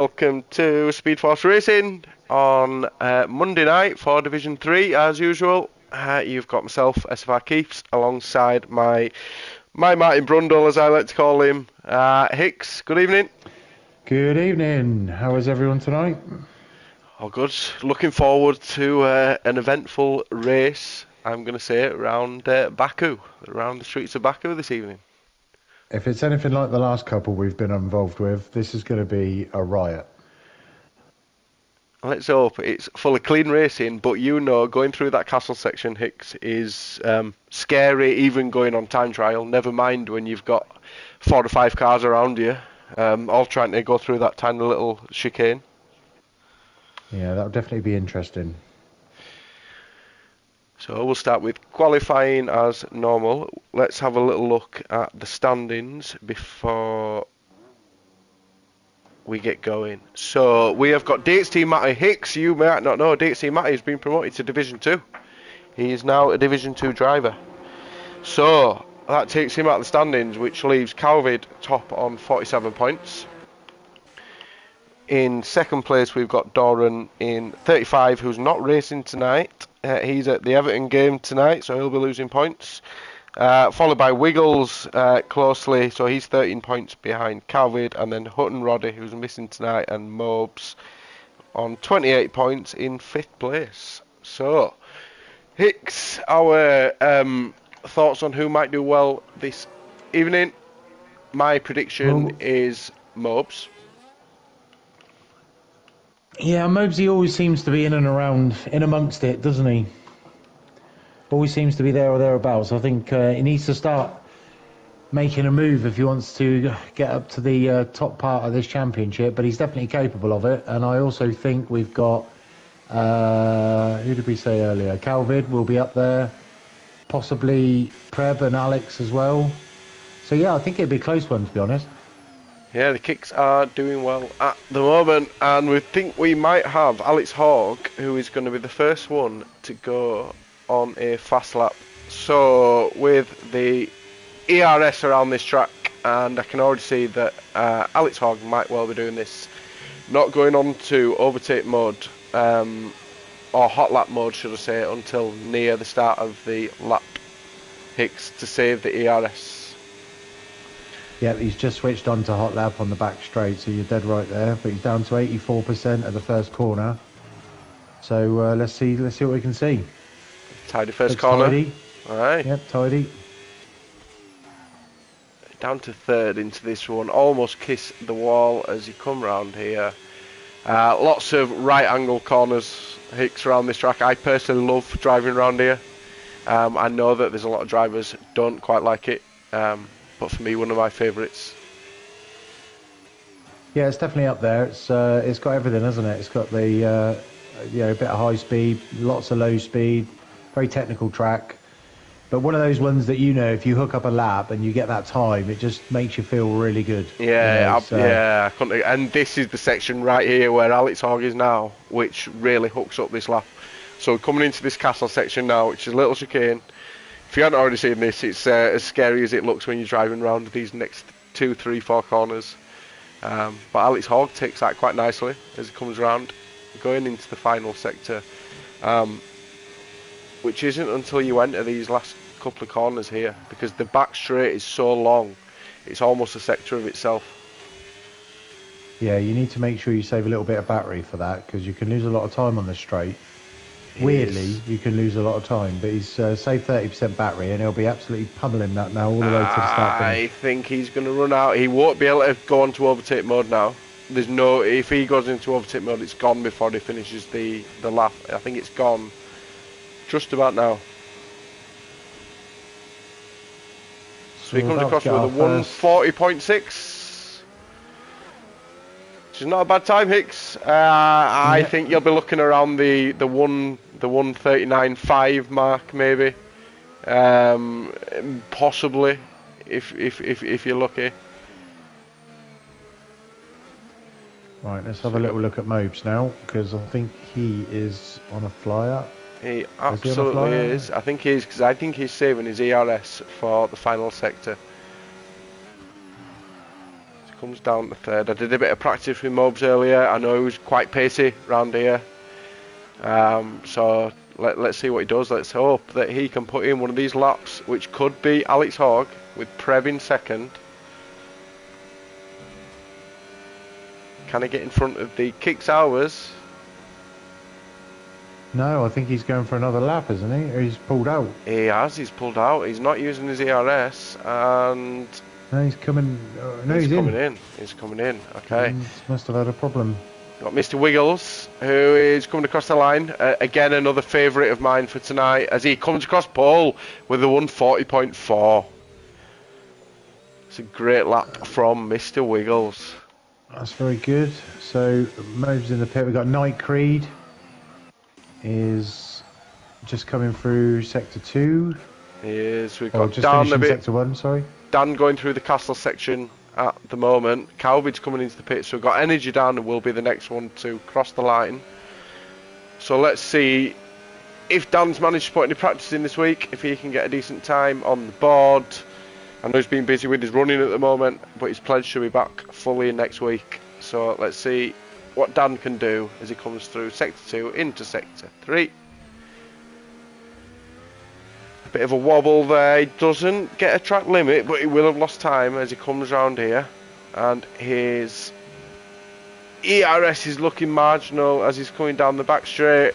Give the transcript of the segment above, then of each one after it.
Welcome to Speed Force Racing on Monday night for Division 3 as usual. You've got myself, SFR Keeps, alongside my Martin Brundle, as I like to call him. Hicks, good evening. Good evening. How is everyone tonight? All good. Looking forward to an eventful race, I'm going to say, around Baku, around the streets of Baku this evening. If it's anything like the last couple we've been involved with, this is going to be a riot. Let's hope it's full of clean racing, but going through that castle section, Hicks, is scary, even going on time trial. Never mind when you've got 4 to 5 cars around you, all trying to go through that tiny little chicane. Yeah, that'll definitely be interesting. So we'll start with qualifying as normal. Let's have a little look at the standings before we get going. So we have got DXT Matty Hicks. You might not know, DXT Matty has been promoted to Division 2. He is now a Division 2 driver. So that takes him out of the standings, which leaves Calvid top on 47 points. In second place, we've got Doran in 35, who's not racing tonight. He's at the Everton game tonight, so he'll be losing points. Followed by Wiggles closely, so he's 13 points behind Calvid, and then Hutton Roddy, who's missing tonight, and Mobes on 28 points in 5th place. So, Hicks, our thoughts on who might do well this evening. My prediction is Mobes. Yeah, Mobesy always seems to be in and around, in amongst it, doesn't he? Always seems to be there or thereabouts. I think he needs to start making a move if he wants to get up to the top part of this championship, but he's definitely capable of it. And I also think we've got, who did we say earlier? Calvid will be up there, possibly Preb and Alex as well. So yeah, I think it'd be a close one, to be honest. Yeah, the kicks are doing well at the moment, and we think we might have Alex Hogg, who is going to be the first one to go on a fast lap. So with the ERS around this track, and I can already see that Alex Hogg might well be doing this, not going on to overtake mode, or hot lap mode should I say, until near the start of the lap, Hicks, to save the ERS. Yeah, he's just switched on to hot lap on the back straight, so you're dead right there. But he's down to 84% at the first corner. So let's see what we can see. Tidy first corner. Tidy. All right. Yep, tidy. Down to third into this one. Almost kiss the wall as you come round here. Lots of right angle corners, Hicks, around this track. I personally love driving around here. I know that there's a lot of drivers don't quite like it. But for me, one of my favourites. Yeah, it's definitely up there. It's got everything, hasn't it? It's got the a bit of high speed, lots of low speed, very technical track. But one of those ones that if you hook up a lap and you get that time, it just makes you feel really good. Yeah, yeah. And this is the section right here where Alex Hogg is now, which really hooks up this lap. So coming into this castle section now, which is a little chicane. If you haven't already seen this, it's as scary as it looks when you're driving around these next 2, 3, 4 corners. But Alex Hogg takes that quite nicely as it comes around, going into the final sector, which isn't until you enter these last couple of corners here, because the back straight is so long, it's almost a sector of itself. Yeah, you need to make sure you save a little bit of battery for that, because you can lose a lot of time on the straight. Weirdly, you can lose a lot of time, but he's saved 30% battery, and he'll be absolutely pummeling that now all the way to the start finish. I think he's going to run out. He won't be able to go on to overtake mode now. If he goes into overtake mode, it's gone before he finishes the lap. I think it's gone just about now. So he comes across with a 140.6. Which is not a bad time, Hicks. I think you'll be looking around the 139.5 mark, maybe, possibly, if you're lucky. Right, let's have a little look at Mobes now, because I think he is on a flyer. He absolutely is. I think he is, because I think he's saving his ERS for the final sector. comes down to third. I did a bit of practice with Mobs earlier. I know he was quite pacey round here. So let's see what he does. Let's hope that he can put in one of these laps, which could be Alex Hogg with Prev in second. Can he get in front of the Kicks Hours? No, I think he's going for another lap, isn't he? Or he's pulled out. He has. He's pulled out. He's not using his ERS, and No, he's coming. No, he's coming in. He's coming in. Okay. He must have had a problem. Got Mr. Wiggles, who is coming across the line. Again, another favourite of mine for tonight, as he comes across pole with a 140.4. It's a great lap from Mr. Wiggles. That's very good. So, Mobs in the pit. We've got Night Creed. Is just coming through sector 2. We've got just Dan a bit. Sector 1, sorry. Dan going through the castle section at the moment. Calvid's coming into the pit, so we've got Energy Dan, who will be the next one to cross the line. So let's see if Dan's managed to put any practice in this week, if he can get a decent time on the board. I know he's been busy with his running at the moment, but he's pledged to be back fully next week. So let's see what Dan can do as he comes through sector 2 into sector 3. A bit of a wobble there. He doesn't get a track limit, but he will have lost time as he comes round here, and his ERS is looking marginal as he's coming down the back straight.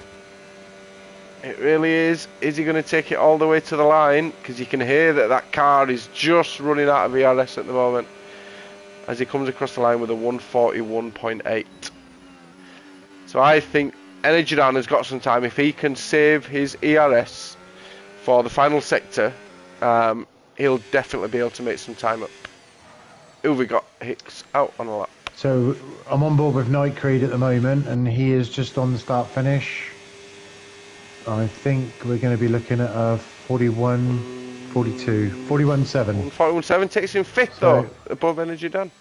It really is. Is he going to take it all the way to the line? Because you can hear that car is just running out of ERS at the moment as he comes across the line with a 141.8. So I think Energy Dan has got some time. If he can save his ERS for the final sector, he'll definitely be able to make some time up. Who have we got? Hicks out on a lap. So I'm on board with Night Creed at the moment, and he is just on the start finish. I think we're going to be looking at a 41, 42, 41.7. 41.7 takes him fifth though, above Energy Dan.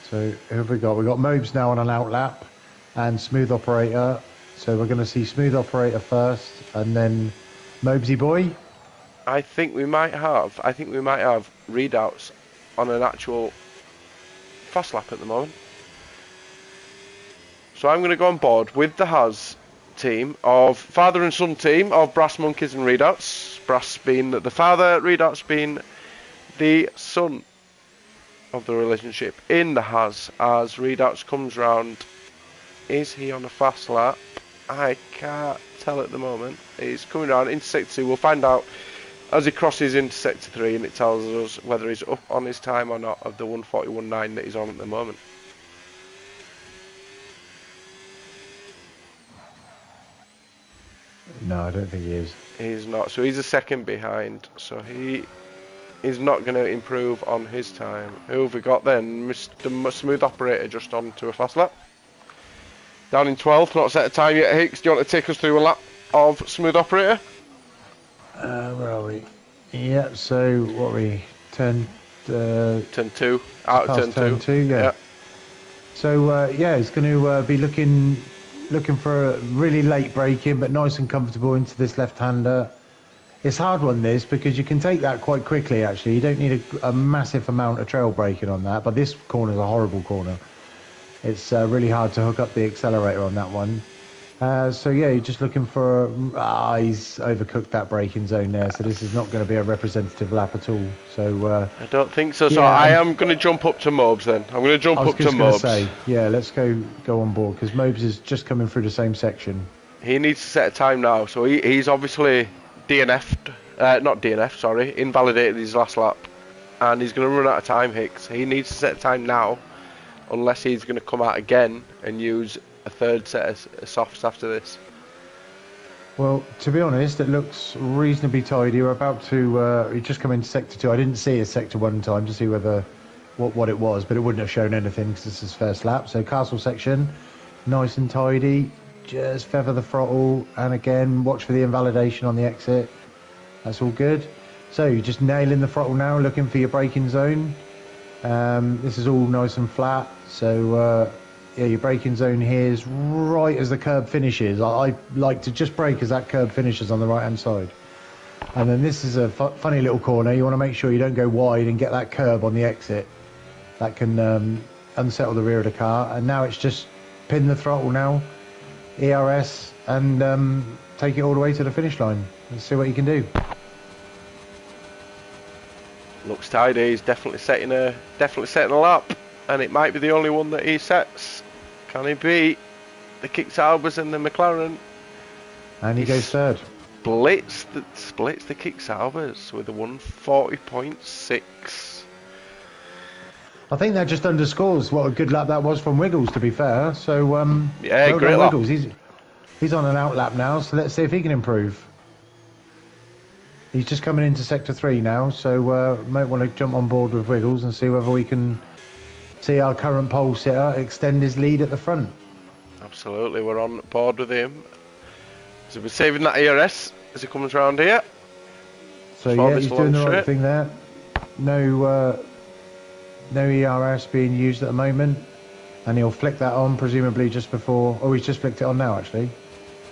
So who have we got? We've got Mobes now on an outlap and Smooth Operator. So we're going to see Smooth Operator first and then Mobesy Boy. I think we might have readouts on an actual fast lap at the moment. So I'm going to go on board with the Haas team of father and son team of Brass Monkeys and Readouts. Brass being the father, Readouts being the son of the relationship in the Haas. As Readouts comes round, is he on a fast lap? I can't tell at the moment. He's coming round into sector 2. We'll find out as he crosses into sector 3, and it tells us whether he's up on his time or not of the 141.9 that he's on at the moment. No, I don't think he is. He's not. So he's a second behind. So he is not going to improve on his time. Who have we got then? Mr. Smooth Operator just on to a fast lap. Down in 12th, not set a time yet. Hicks, do you want to take us through a lap of Smooth Operator? Where are we? Yeah, so what are we? Turn 2. Out of turn 2, yeah. So, yeah, he's going to be looking for a really late braking, but nice and comfortable into this left-hander. It's a hard one, this, because you can take that quite quickly, actually. You don't need a massive amount of trail braking on that, but this corner's a horrible corner. It's really hard to hook up the accelerator on that one. So, yeah, you're just looking for... he's overcooked that braking zone there, so this is not going to be a representative lap at all. So I don't think so. So I am going to jump up to Mobes then. I'm going to jump up to Mobes. Say, yeah, let's go on board, because Mobes is just coming through the same section. He needs to set a time now, so he's obviously invalidated his last lap, and he's going to run out of time, Hicks. He needs to set a time now, unless he's going to come out again and use a third set of softs after this. Well, to be honest, it looks reasonably tidy. We're about to we just come into sector 2. I didn't see a sector 1 time to see what it was, but it wouldn't have shown anything because this is first lap. So castle section, nice and tidy. Just feather the throttle, and again, watch for the invalidation on the exit. That's all good. So you're just nailing the throttle now, looking for your braking zone. This is all nice and flat. So yeah, your braking zone here is right as the curb finishes. I like to just brake as that curb finishes on the right hand side. And then this is a funny little corner. You want to make sure you don't go wide and get that curb on the exit. That can unsettle the rear of the car. And now it's just pin the throttle now, ERS, and take it all the way to the finish line. Let's see what you can do. Looks tidy. He's definitely setting a lap, and it might be the only one that he sets. Can he beat the Kick Saubers and the McLaren? And he goes third. Splits the Kick Saubers with a 140.6. I think that just underscores what a good lap that was from Wiggles, to be fair. So yeah, well great done, lap. Wiggles. He's on an out lap now, so let's see if he can improve. He's just coming into sector 3 now, so might want to jump on board with Wiggles and see whether we can see our current pole sitter extend his lead at the front. Absolutely, we're on board with him. So we're saving that ERS as he comes around here. So yeah, he's doing the right thing there. No ERS being used at the moment, and he'll flick that on presumably just before. Oh, he's just flicked it on now actually.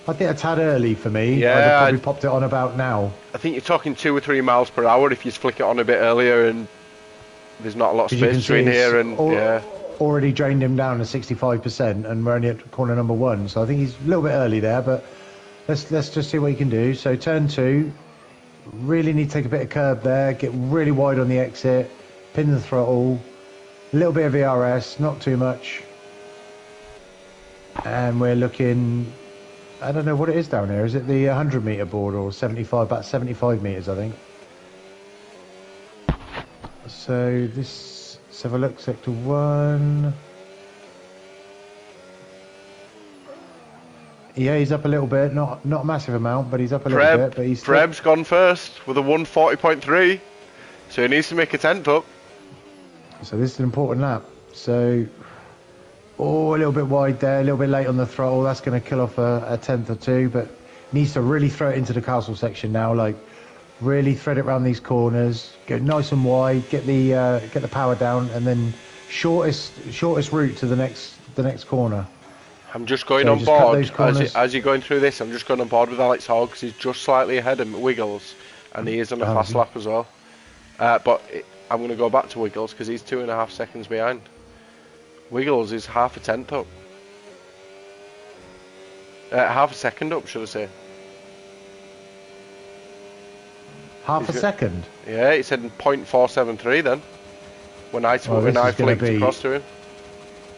I think a tad early for me. Yeah, I'd have probably popped it on about now. I think you're talking 2 or 3 miles per hour if you flick it on a bit earlier, and there's not a lot of space between here and already drained him down to 65%, and we're only at corner number 1, so I think he's a little bit early there, but let's just see what he can do. So turn 2, really need to take a bit of curb there, get really wide on the exit, pin the throttle, a little bit of ERS, not too much, and we're looking. I don't know what it is down here. Is it the 100 metre board or 75? About 75 metres, I think. So this, let's have a look. Sector 1. Yeah, he's up a little bit. Not a massive amount, but he's up a little bit. But he's Preb's gone first with a 140.3, so he needs to make a 10th up. So this is an important lap. So. Oh, a little bit wide there, a little bit late on the throttle. That's going to kill off a 10th or 2, but needs to really throw it into the castle section now. Like, really thread it around these corners, go nice and wide, get the power down, and then shortest route to the next corner. I'm just going on board as you're going through this. I'm just going on board with Alex Hall because he's just slightly ahead of Wiggles, and he is on a fast lap as well. But I'm going to go back to Wiggles because he's 2.5 seconds behind. Wiggles is half a 10th up. Half a second up, should I say. Half a second? Yeah, he said 0.473 then. When I flicked across to him.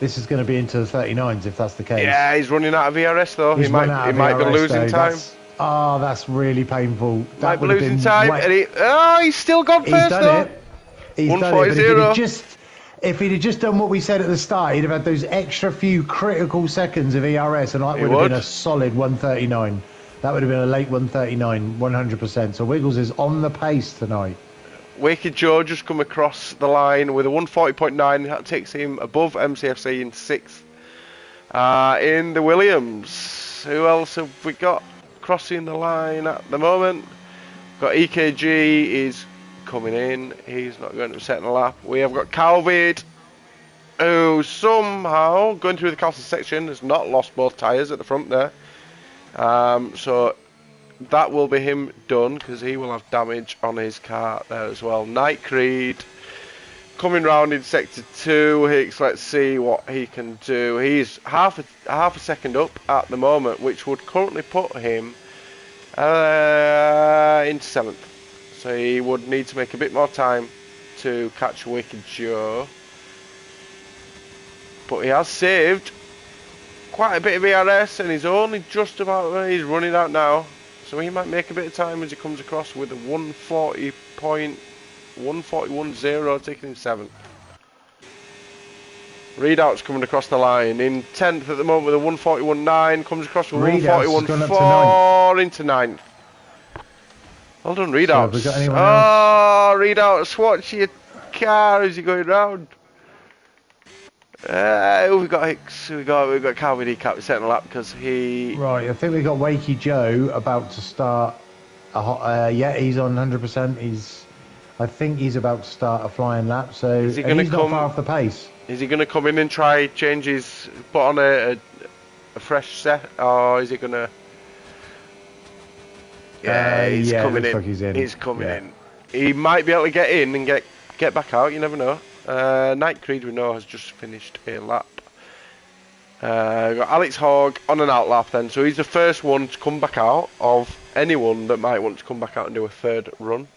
This is going to be into the 39s if that's the case. Yeah, he's running out of ERS though. He might be losing time. That's really painful. Might be losing time. And he's still gone first though. He's done it. If he'd have just done what we said at the start, he'd have had those extra few critical seconds of ERS, and that would have been a solid 139. That would have been a late 139, 100%. So Wiggles is on the pace tonight. Wicked Joe just come across the line with a 140.9. That takes him above MCFC in 6th. In the Williams, who else have we got crossing the line at the moment? Got EKG is coming in. He's not going to set a lap. We have got Calvid, who somehow going through the castle section has not lost both tyres at the front there. So that will be him done because he will have damage on his car there as well. Night Creed coming round in sector 2. Hicks, let's see what he can do. He's half a second up at the moment, which would currently put him into 7th. So he would need to make a bit more time to catch Wicked Joe. But he has saved quite a bit of ERS, and he's only just about, he's running out now. So he might make a bit of time as he comes across with a 140.141.0, taking him 7th. Readout's coming across the line in 10th at the moment with a 141.9, comes across with 141.4 into 9th. Well done, Readouts. So Readout, swatch your car as you're going round. We've got Hicks, we've got Calvin Decap setting a lap because he... Right, I think we've got Wakey Joe about to start. Yeah, he's on 100%. I think he's about to start a flying lap, so he's not far off the pace. Is he going to come in and try change his... put on a fresh set, or is he going to... Yeah, he's yeah, it coming looks in. like he's in. He's coming Yeah. in. He might be able to get in and get back out. You never know. Night Creed, we know, has just finished a lap. We've got Alex Hogg on an out lap then, so he's the first one to come back out of anyone that might want to come back out and do a third run.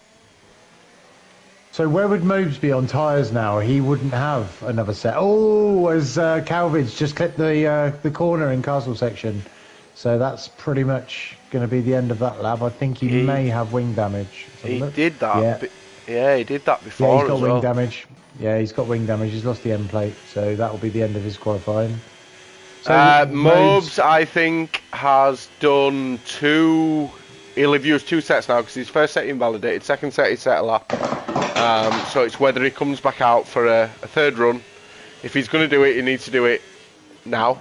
So where would Mobes be on tyres now? He wouldn't have another set. Oh, as Calvidge just clipped the corner in Castle section. So that's pretty much going to be the end of that lap. I think he may have wing damage. He did that. Yeah. Yeah, he did that Yeah, before he's got as wing well. damage. Yeah, he's got wing damage. He's lost the end plate. So that will be the end of his qualifying. So Mobes, I think, has done two. He'll have used two sets now because his first set he invalidated, second set he set a lap. So it's whether he comes back out for a third run. If he's going to do it, he needs to do it now.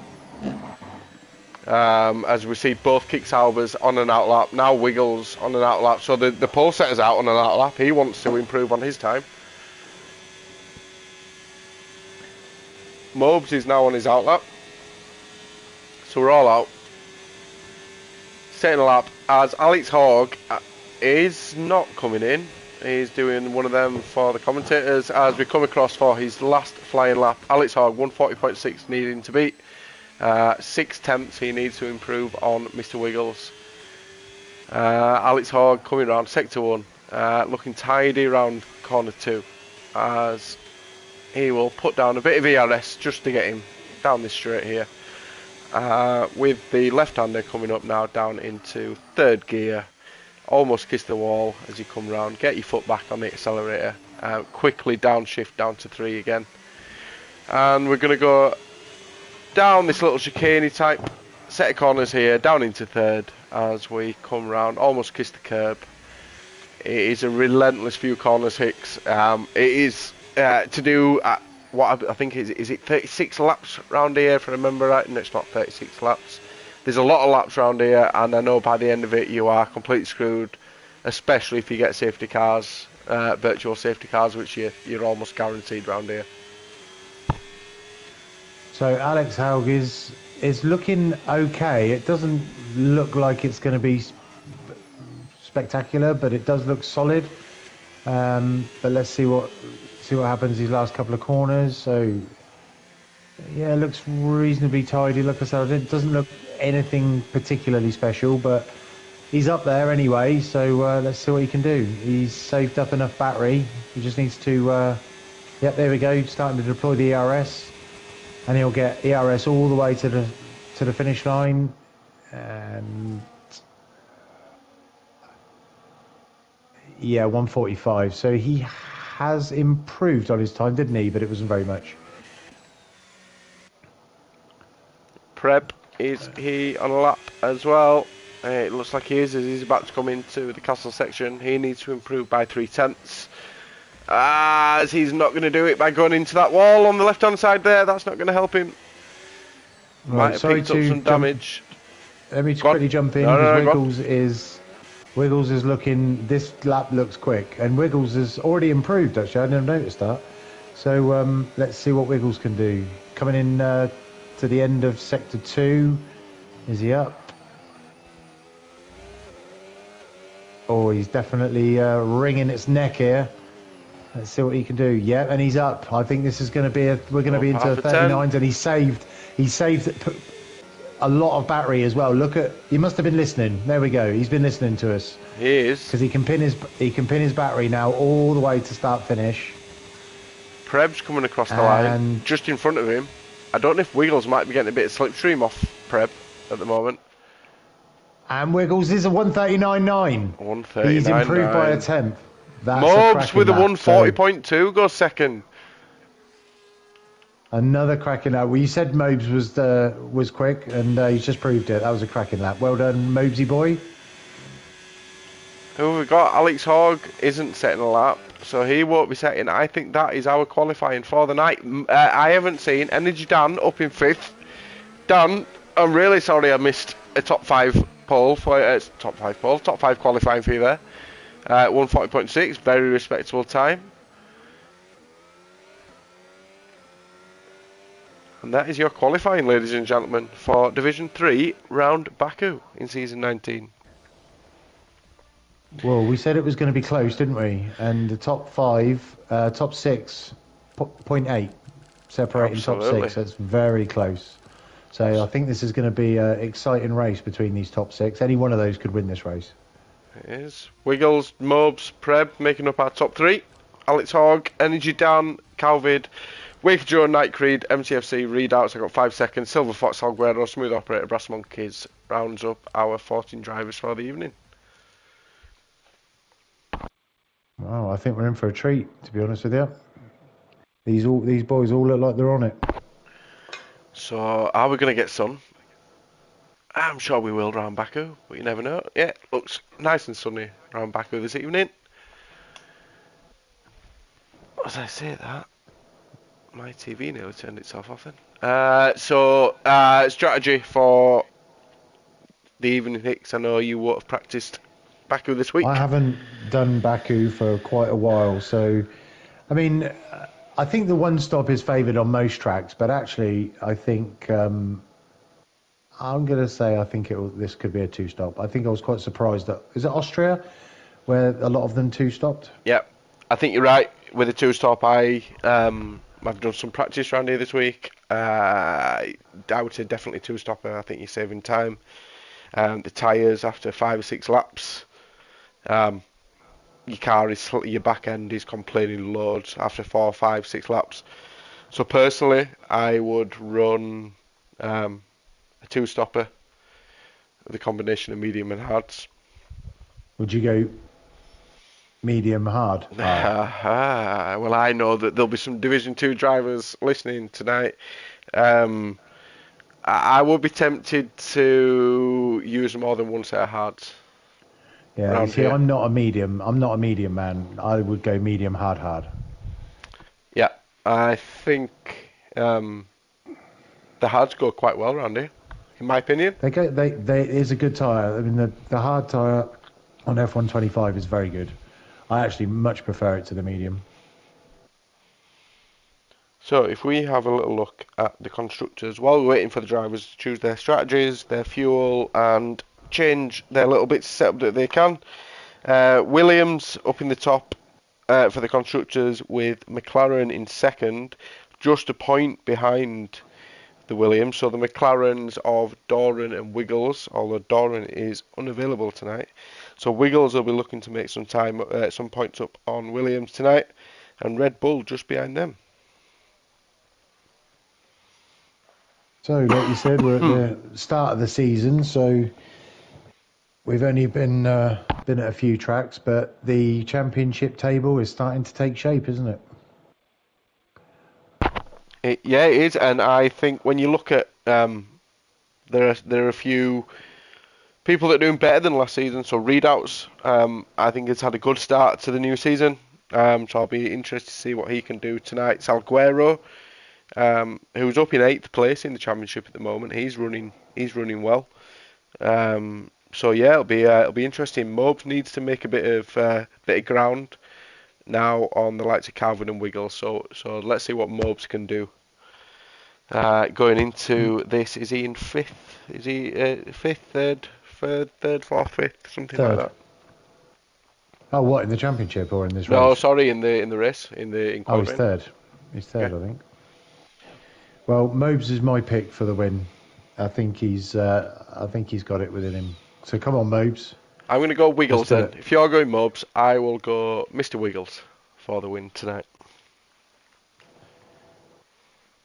As we see both Kick Salvers on an out lap, now Wiggles on an out lap. So the pole setter's out on an out lap. He wants to improve on his time. Mobes is now on his out lap. So we're all out. Setting a lap as Alex Hogg is not coming in. He's doing one of them for the commentators as we come across for his last flying lap. Alex Hogg 140.6 needing to beat. 6 tenths he needs to improve on Mr. Wiggles. Alex Hogg coming around sector 1, looking tidy around corner 2 as he will put down a bit of ERS just to get him down this straight here. With the left-hander coming up now down into third gear. Almost kiss the wall as you come round. Get your foot back on the accelerator. Quickly downshift down to 3 again. And we're going to go down this little chicane type set of corners here, down into third as we come round. Almost kiss the curb. It is a relentless few corners, Hicks. It is to do... what I think is it 36 laps round here, if I remember right? No, it's not 36 laps. There's a lot of laps round here, and I know by the end of it you are completely screwed, especially if you get safety cars, virtual safety cars, which you're almost guaranteed round here. So Alex Hogg is looking okay. It doesn't look like it's going to be spectacular, but it does look solid. But let's see what happens these last couple of corners. So yeah, it looks reasonably tidy. Like I said, it doesn't look anything particularly special, but he's up there anyway. So let's see what he can do. He's saved up enough battery. He just needs to. Yep, there we go. Starting to deploy the ERS, and he'll get ERS all the way to the finish line. And yeah, 145. So he has improved on his time, didn't he? But it wasn't very much. Preb, is he on a lap as well? It looks like he is as he's about to come into the castle section. He needs to improve by 3 tenths. As he's not going to do it by going into that wall on the left hand side there. That's not going to help him. Right, Might have picked up some damage. Let me just quickly jump in because Wiggles is looking. This lap looks quick, and Wiggles has already improved. Actually, I never noticed that. So let's see what Wiggles can do. Coming in to the end of sector 2. Is he up? Oh, he's definitely wringing its neck here. Let's see what he can do. Yeah, and he's up. I think this is going to be we're going to be into 39s, and he saved a lot of battery as well. Look at, he must have been listening. There we go. He's been listening to us. He is, because he can pin his battery now all the way to start finish. Preb's coming across the line just in front of him. I don't know if Wiggles might be getting a bit of slipstream off Preb at the moment. And Wiggles is a 139.9. 139.9. He's improved by a tenth. Mobes with a 140.2 goes second. Another cracking lap. Well, you said Mobes was quick, and he's just proved it. That was a cracking lap. Well done, Mobesy boy. Who have we got? Alex Hogg isn't setting a lap, so he won't be setting. I think that is our qualifying for the night. I haven't seen Energy Dan up in 5th. Dan, I'm really sorry I missed a top 5 pole for top 5 qualifying for you there. 140.6, very respectable time. And that is your qualifying, ladies and gentlemen, for Division 3 round Baku in season 19. Well, we said it was going to be close, didn't we? And the top six, point 0.8 separating top Absolutely. six. That's very close. So I think this is going to be an exciting race between these top six. Any one of those could win this race. It is. Wiggles, Mobs, Preb making up our top three. Alex Hogg, Energy Dan, Calvid, Wafer Joe, Night Creed, MTFC, Readouts. I got 5 seconds. Silver Fox, Alguero, Smooth Operator, Brass Monkeys rounds up our 14 drivers for the evening. Wow, I think we're in for a treat, to be honest with you. These boys all look like they're on it. So, are we going to get sun? I'm sure we will round Baku, but you never know. Yeah, looks nice and sunny around Baku this evening. As I say that, my TV nearly turned itself off then. Strategy for the evening, Hicks. I know you won't have practiced Baku this I week. haven't done Baku for quite a while, so I mean, I think the one stop is favoured on most tracks, but actually, I think I'm going to say I think this could be a two stop. I think I was quite surprised that is it Austria where a lot of them two stopped. Yep, I think you're right with the two-stop. I've done some practice around here this week. I would say definitely two-stopper. I think you're saving time. The tyres after 5 or 6 laps. Your back end is complaining loads after 4, 5, 6 laps. So personally, I would run a two-stopper with a combination of medium and hards. Would you go medium hard? Well, I know that there'll be some Division 2 drivers listening tonight. I would be tempted to use more than one set of hards. Yeah, you see, Here. I'm not a medium. I'm not a medium man. I would go medium hard hard. Yeah, I think the hards go quite well around here, in my opinion. They is a good tyre. I mean, the hard tyre on F125 is very good. I actually much prefer it to the medium. So if we have a little look at the constructors, while we're waiting for the drivers to choose their strategies, their fuel, and change their little bits of setup that they can, Williams up in the top for the constructors with McLaren in second, just a point behind the Williams. So the McLarens of Doran and Wiggles, although Doran is unavailable tonight. So Wiggles will be looking to make some points up on Williams tonight, and Red Bull just behind them. So, like you said, we're at the start of the season, so we've only been at a few tracks, but the championship table is starting to take shape, isn't it? It is, and I think when you look at there are a few people that are doing better than last season. So Readouts, I think has had a good start to the new season. So I'll be interested to see what he can do tonight. Salguero, who's up in 8th place in the championship at the moment. He's running well. So yeah, it'll be interesting. Mobs needs to make a bit of ground now on the likes of Calvin and Wiggle. So let's see what Mobs can do. Going into this, is he in 5th? Is he 5th, 3rd, 4th, 5th, something Third. like that? Oh, what, in the championship or in this race? No, sorry, in the race, in Oh, he's qualifying. third. He's third, Yeah. I think. Well, Mobes is my pick for the win. I think he's got it within him. So come on, Mobes. I'm going to go Wiggles Let's do then. If you're going Mobs, I will go Mr. Wiggles for the win tonight.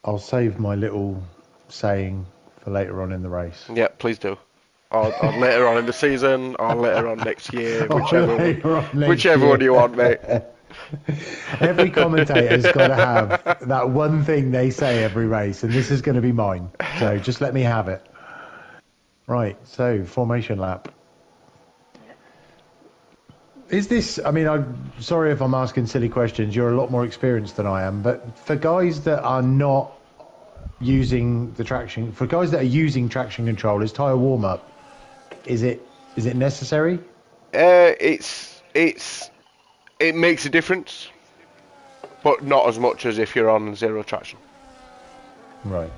I'll save my little saying for later on in the race. Yeah, please do. Or later on in the season, or later on next year, whichever one you want, mate. Every commentator's got to have that one thing they say every race, and this is going to be mine. So just let me have it. Right, so formation lap. Is this, I mean, I'm sorry if I'm asking silly questions. You're a lot more experienced than I am. But for guys that are not using the traction, for guys that are using traction control, is tyre warm up, is it necessary? It makes a difference, but not as much as if you're on zero traction. Right.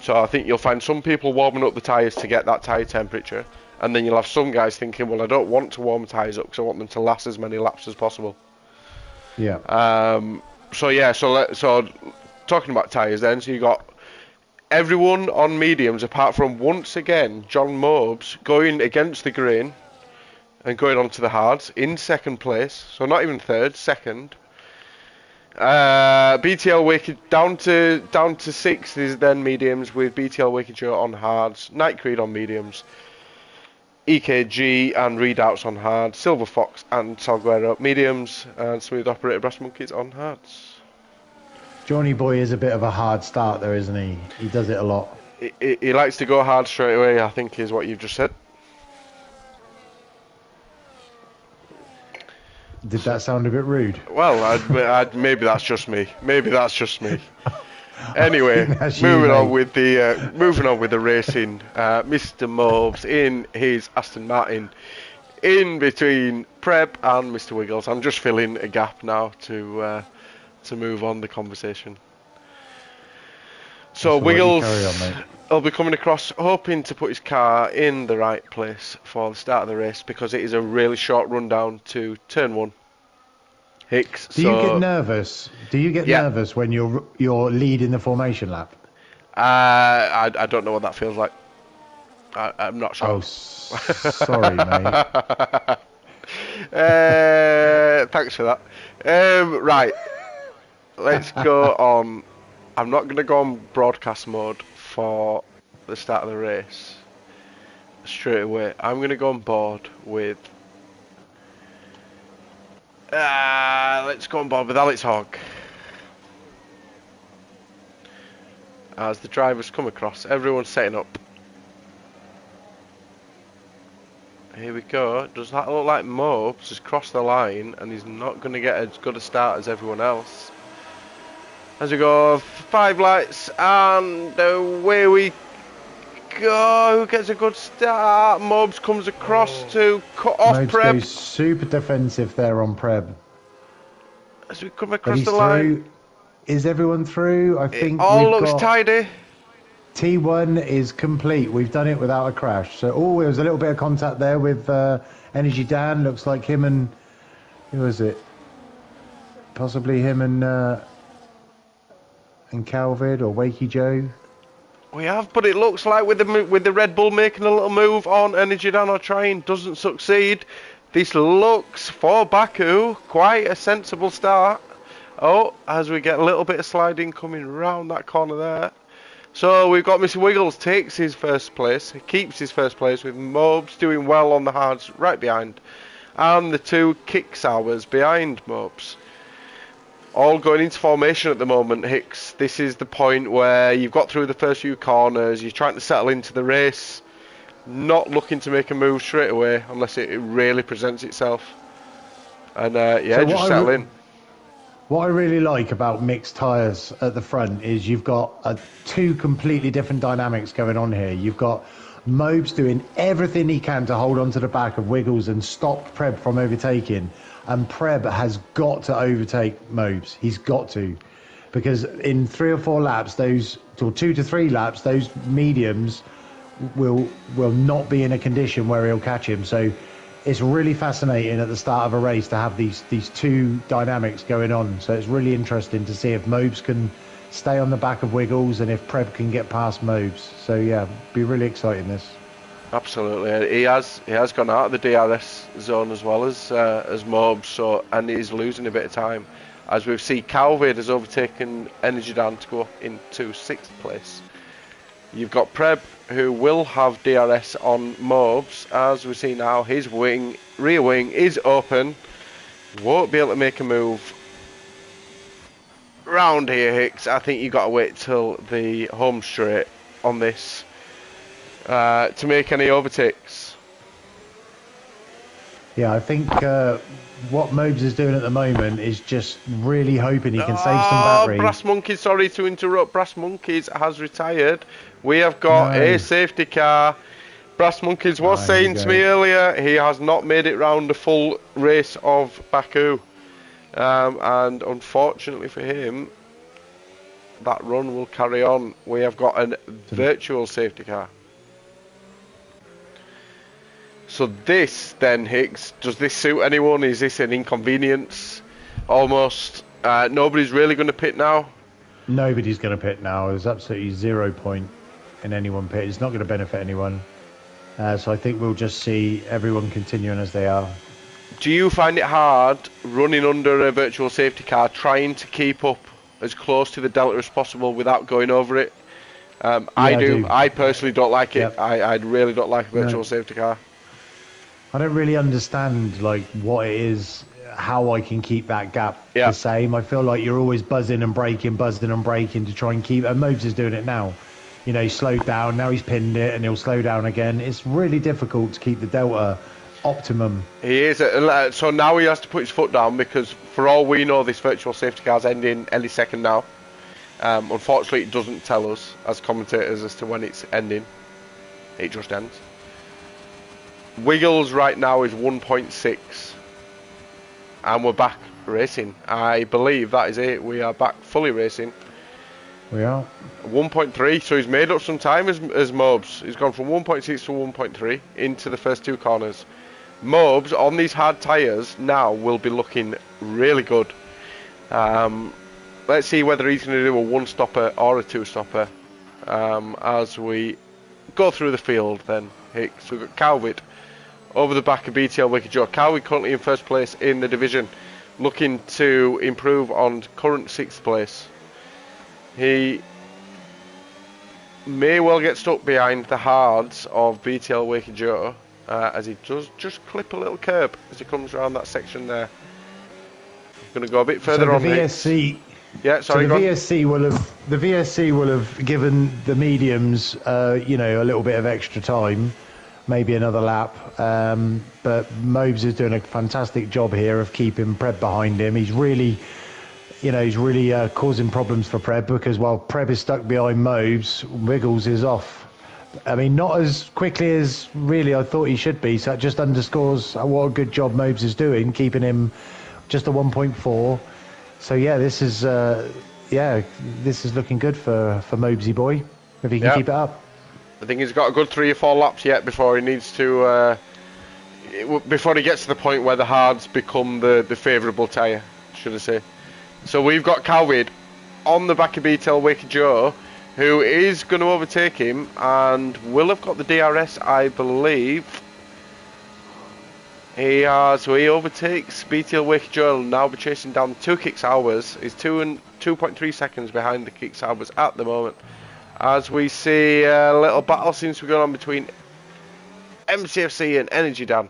So I think you'll find some people warming up the tyres to get that tyre temperature, and then you'll have some guys thinking, well, I don't want to warm the tyres up because I want them to last as many laps as possible. Yeah. So talking about tyres then, so you got everyone on mediums apart from, once again, John Mobes going against the grain and going on to the hards in second place, so not even third, second. BTL Wicked down to sixth is then mediums, with BTL Wicked on hards, Night Creed on mediums, EKG and Redoubts on hard, Silver Fox and Salguero mediums, and Smooth Operator Brass Monkeys on hards. Johnny Boy is a bit of a hard start there, isn't he? He does it a lot. He likes to go hard straight away, I think, is what you've just said. Did that sound a bit rude? Well, maybe that's just me. Maybe that's just me. Anyway, moving on with the racing. Mr. Mobes in his Aston Martin, in between Preb and Mr. Wiggles. I'm just filling a gap now to move on the conversation. So Wiggles will be coming across, hoping to put his car in the right place for the start of the race, because it is a really short rundown to turn one. Hicks. Do you get nervous? Do you get nervous when you're leading the formation lap? I don't know what that feels like. I'm not sure. Oh, sorry, mate. Thanks for that. Right, let's go on. I'm not going to go on broadcast mode for the start of the race straight away. I'm going to go on board with... let's go on board with Alex Hogg. As the drivers come across, everyone's setting up. Here we go. Does that look like Mobes has crossed the line and he's not going to get as good a start as everyone else? As we go, 5 lights, and away we go. Who gets a good start? Mobes comes across to cut off Mobes Preb. goes super defensive there on Preb. As we come across the line. Is everyone through? I think it all looks tidy. T1 is complete. We've done it without a crash. So, there was a little bit of contact there with Energy Dan. Looks like him and... Who was it? Possibly him and Calvid or Wakey Joe. We have, but it looks like with the Red Bull making a little move on Energy Dan, or trying, doesn't succeed. This looks, for Baku, quite a sensible start. Oh, as we get a little bit of sliding coming round that corner there. So we've got Mr. Wiggles takes his first place, he keeps his first place, with Mobes doing well on the hards right behind, and the two kick sours behind Mobes. All going into formation at the moment, Hicks. This is the point where you've got through the first few corners, you're trying to settle into the race, not looking to make a move straight away unless it really presents itself. And just settle in. What I really like about mixed tyres at the front is you've got two completely different dynamics going on here. You've got Mobes doing everything he can to hold on to the back of Wiggles and stop Preb from overtaking. And Preb has got to overtake Mobes. He's got to. Because in 3 or 4 laps, or 2 to 3 laps, those mediums will not be in a condition where he'll catch him. So it's really fascinating at the start of a race to have these two dynamics going on. So it's really interesting to see if Mobes can stay on the back of Wiggles and if Preb can get past Mobes. So yeah, be really exciting this. Absolutely, he has gone out of the DRS zone as well as Mobes, and he's losing a bit of time. As we've seen, Calvid has overtaken Energy Dan to go into 6th place. You've got Preb, who will have DRS on Mobes. As we see now, his rear wing is open. Won't be able to make a move round here, Hicks. I think you've got to wait till the home straight on this to make any overtakes. Yeah, I think what Mobes is doing at the moment is just really hoping he can save some battery. Brass Monkeys, sorry to interrupt. Brass Monkeys has retired. We have got a safety car. Brass Monkeys was saying to me earlier he has not made it round the full race of Baku. And unfortunately for him, that run will carry on. We have got a virtual safety car. So this then, Hicks, does this suit anyone? Is this an inconvenience? Almost. Nobody's really going to pit now. Nobody's going to pit now. There's absolutely 0 point in anyone pit. It's not going to benefit anyone. So I think we'll just see everyone continuing as they are. Do you find it hard running under a virtual safety car, trying to keep up as close to the delta as possible without going over it? I do. I personally don't like it. Yep. I really don't like a virtual safety car. I don't really understand like what it is, how I can keep that gap the same. I feel like you're always buzzing and braking to try and keep. And Mobes is doing it now. You know, he slowed down, now he's pinned it, and he'll slow down again. It's really difficult to keep the delta optimum. He is. So now he has to put his foot down because, for all we know, this virtual safety car's ending any second now. Unfortunately, it doesn't tell us as commentators as to when it's ending. It just ends. Wiggles right now is 1.6, and we're back racing. I believe that is it. We are back fully racing. We are 1.3, so he's made up some time as Mobes. He's gone from 1.6 to 1.3 into the first two corners. Mobes on these hard tyres now will be looking really good. Let's see whether he's going to do a one-stopper or a two-stopper as we go through the field then. Hicks. We've got Calvert over the back of BTL Wicked Joe. Calvert currently in first place in the division, looking to improve on current 6th place. He may well get stuck behind the hards of BTL Wicked Joe as he does just clip a little curb as he comes around that section there. Going to go a bit further on. VSC. Yeah, sorry. So the VSC will have given the mediums, you know, a little bit of extra time, maybe another lap. But Mobes is doing a fantastic job here of keeping Preb behind him. He's really, you know, causing problems for Preb because while Preb is stuck behind Mobes, Wiggles is off. I mean, not as quickly as really I thought he should be. So that just underscores what a good job Mobes is doing, keeping him just a 1.4. So yeah, this is looking good for Mobesy boy if he can keep it up. I think he's got a good 3 or 4 laps yet before he needs to before he gets to the point where the hards become the favourable tyre, should I say. So we've got Calvert on the back of BTL Wicked Joe, who is going to overtake him and will have got the DRS, I believe. He overtakes BTL Wicked Joe, will now be chasing down 2 Kicks Hours. He's 2.3 seconds behind the Kicks Hours at the moment. As we see a little battle seems to be going on between MCFC and Energy Dan.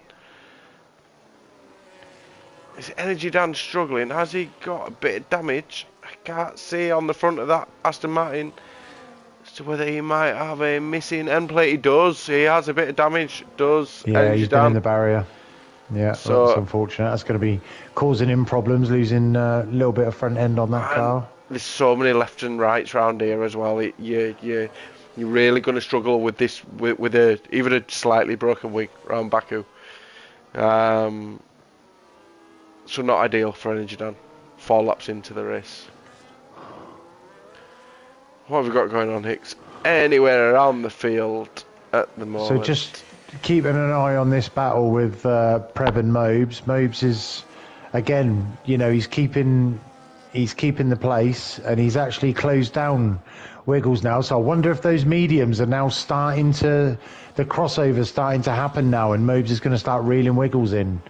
Is Energy Dan struggling? Has he got a bit of damage? I can't see on the front of that Aston Martin as to whether he might have a missing end plate. He does. He has a bit of damage. Yeah, he's been in the barrier. Yeah, so that's unfortunate. That's going to be causing him problems, losing a little bit of front end on that car. There's so many lefts and rights around here as well. You're really going to struggle with this, with even a slightly broken wing around Baku. So not ideal for Energy Dan. 4 laps into the race. What have we got going on, Hicks? Anywhere around the field at the moment. So just keeping an eye on this battle with Preb and Mobes. Mobes is, again, you know, he's keeping the place and he's actually closed down Wiggles now. So I wonder if those mediums are now the crossover's starting to happen now and Mobes is going to start reeling Wiggles in.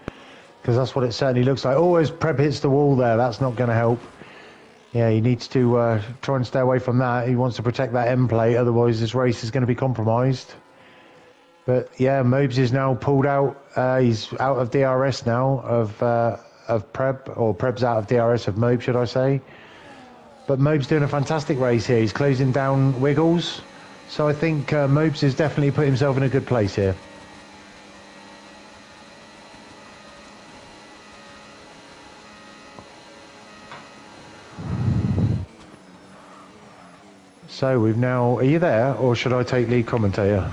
Because that's what it certainly looks like. Oh, as Preb hits the wall there, that's not going to help. Yeah, he needs to try and stay away from that. He wants to protect that end plate, otherwise this race is going to be compromised. But yeah, Mobes is now pulled out. He's out of DRS now of Preb, or Preb's out of DRS of Mobes, should I say. But Mobes doing a fantastic race here. He's closing down Wiggles. So I think Mobes has definitely put himself in a good place here. So we've now... Are you there, or should I take lead commentator?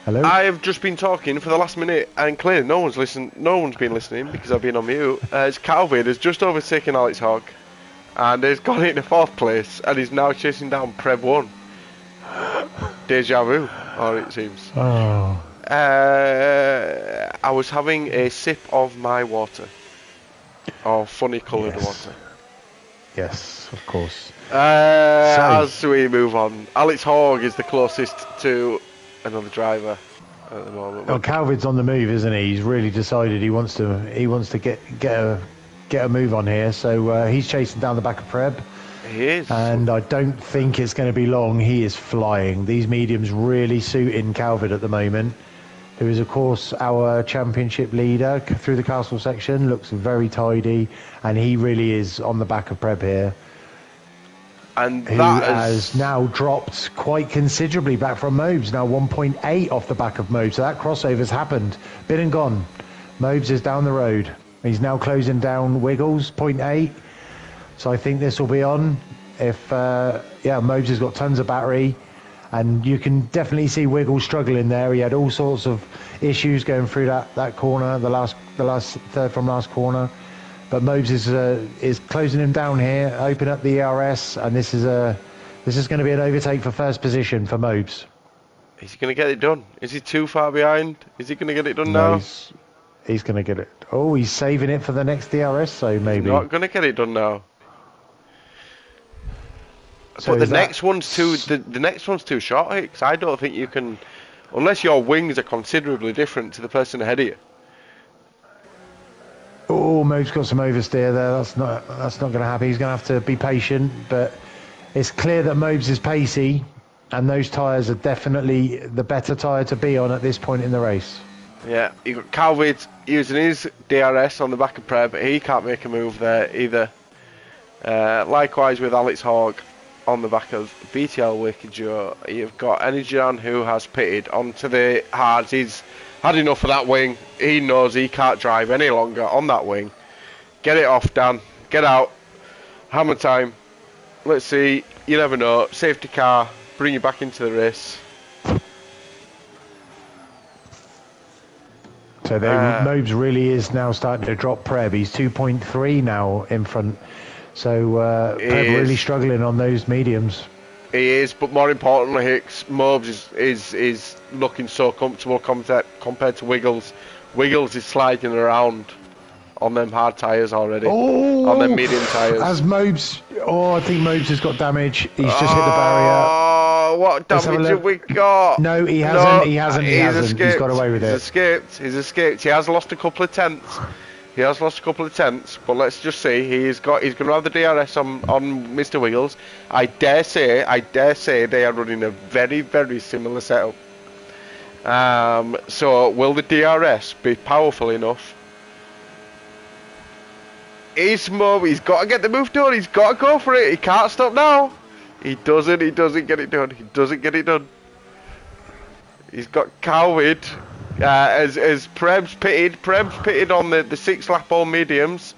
Hello? I've just been talking for the last minute, and clearly no one's been listening because I've been on mute. As Calvin has just overtaken Alex Hogg and he's gone into 4th place, and he's now chasing down Preb 1. Deja vu, or it seems. Oh. I was having a sip of my water. Or funny coloured water. Yes, of course. As we move on, Alex Hogg is the closest to another driver at the moment. Well, Calvid's on the move, isn't he? He's really decided he wants to get a move on here. So he's chasing down the back of Preb. He is. And I don't think it's going to be long. He is flying. These mediums really suiting Calvid at the moment, who is, of course, our championship leader through the castle section. Looks very tidy, and he really is on the back of Preb here. And who that has now dropped quite considerably back from Mobes. Now 1.8 off the back of Mobes. So that crossover's happened. Been and gone. Mobes is down the road. He's now closing down Wiggles, 0.8. So I think this will be on. If Mobes has got tons of battery, and you can definitely see Wiggles struggling there. He had all sorts of issues going through that corner, the last third from last corner. But Mobes is closing him down here, open up the ERS, and this is going to be an overtake for first position for Mobes. Is he going to get it done? Is he too far behind? Is he going to get it done now? He's going to get it. Oh, he's saving it for the next DRS, so maybe. He's not going to get it done now. So but the next one's too short, Hicks. I don't think you can, unless your wings are considerably different to the person ahead of you. Oh, Mobe's got some oversteer there. That's not going to happen. He's going to have to be patient, but it's clear that Mobes is pacey, and those tyres are definitely the better tyre to be on at this point in the race. Yeah, you got Calvid using his DRS on the back of Preb, but he can't make a move there either. Likewise with Alex Hogg on the back of BTL Wicked Joe. You've got Energon, who has pitted onto the hards. He's had enough of that wing. He knows he can't drive any longer on that wing. Get it off, Dan. Get out. Hammer time. Let's see. You never know. Safety car. Bring you back into the race. So Mobes really is now starting to drop Preb. He's 2.3 now in front. So Preb really struggling on those mediums. He is, but more importantly, Hicks, Mobes is looking so comfortable compared to Wiggles. Wiggles is sliding around on them hard tyres already. Oh, on them medium tyres. As Mobes, I think Mobes has got damage. He's just hit the barrier. Oh, what damage have we got? No, he hasn't. He hasn't. He's got away with it. He's escaped. He has lost a couple of tenths. But let's just see. He's going to have the DRS on Mr. Wiggles. I dare say they are running a very, very similar setup. So will the DRS be powerful enough? He's got to get the move done. He's got to go for it. He can't stop now. He doesn't get it done. He's got Calvid. As Preb's pitted on the 6 lap all mediums.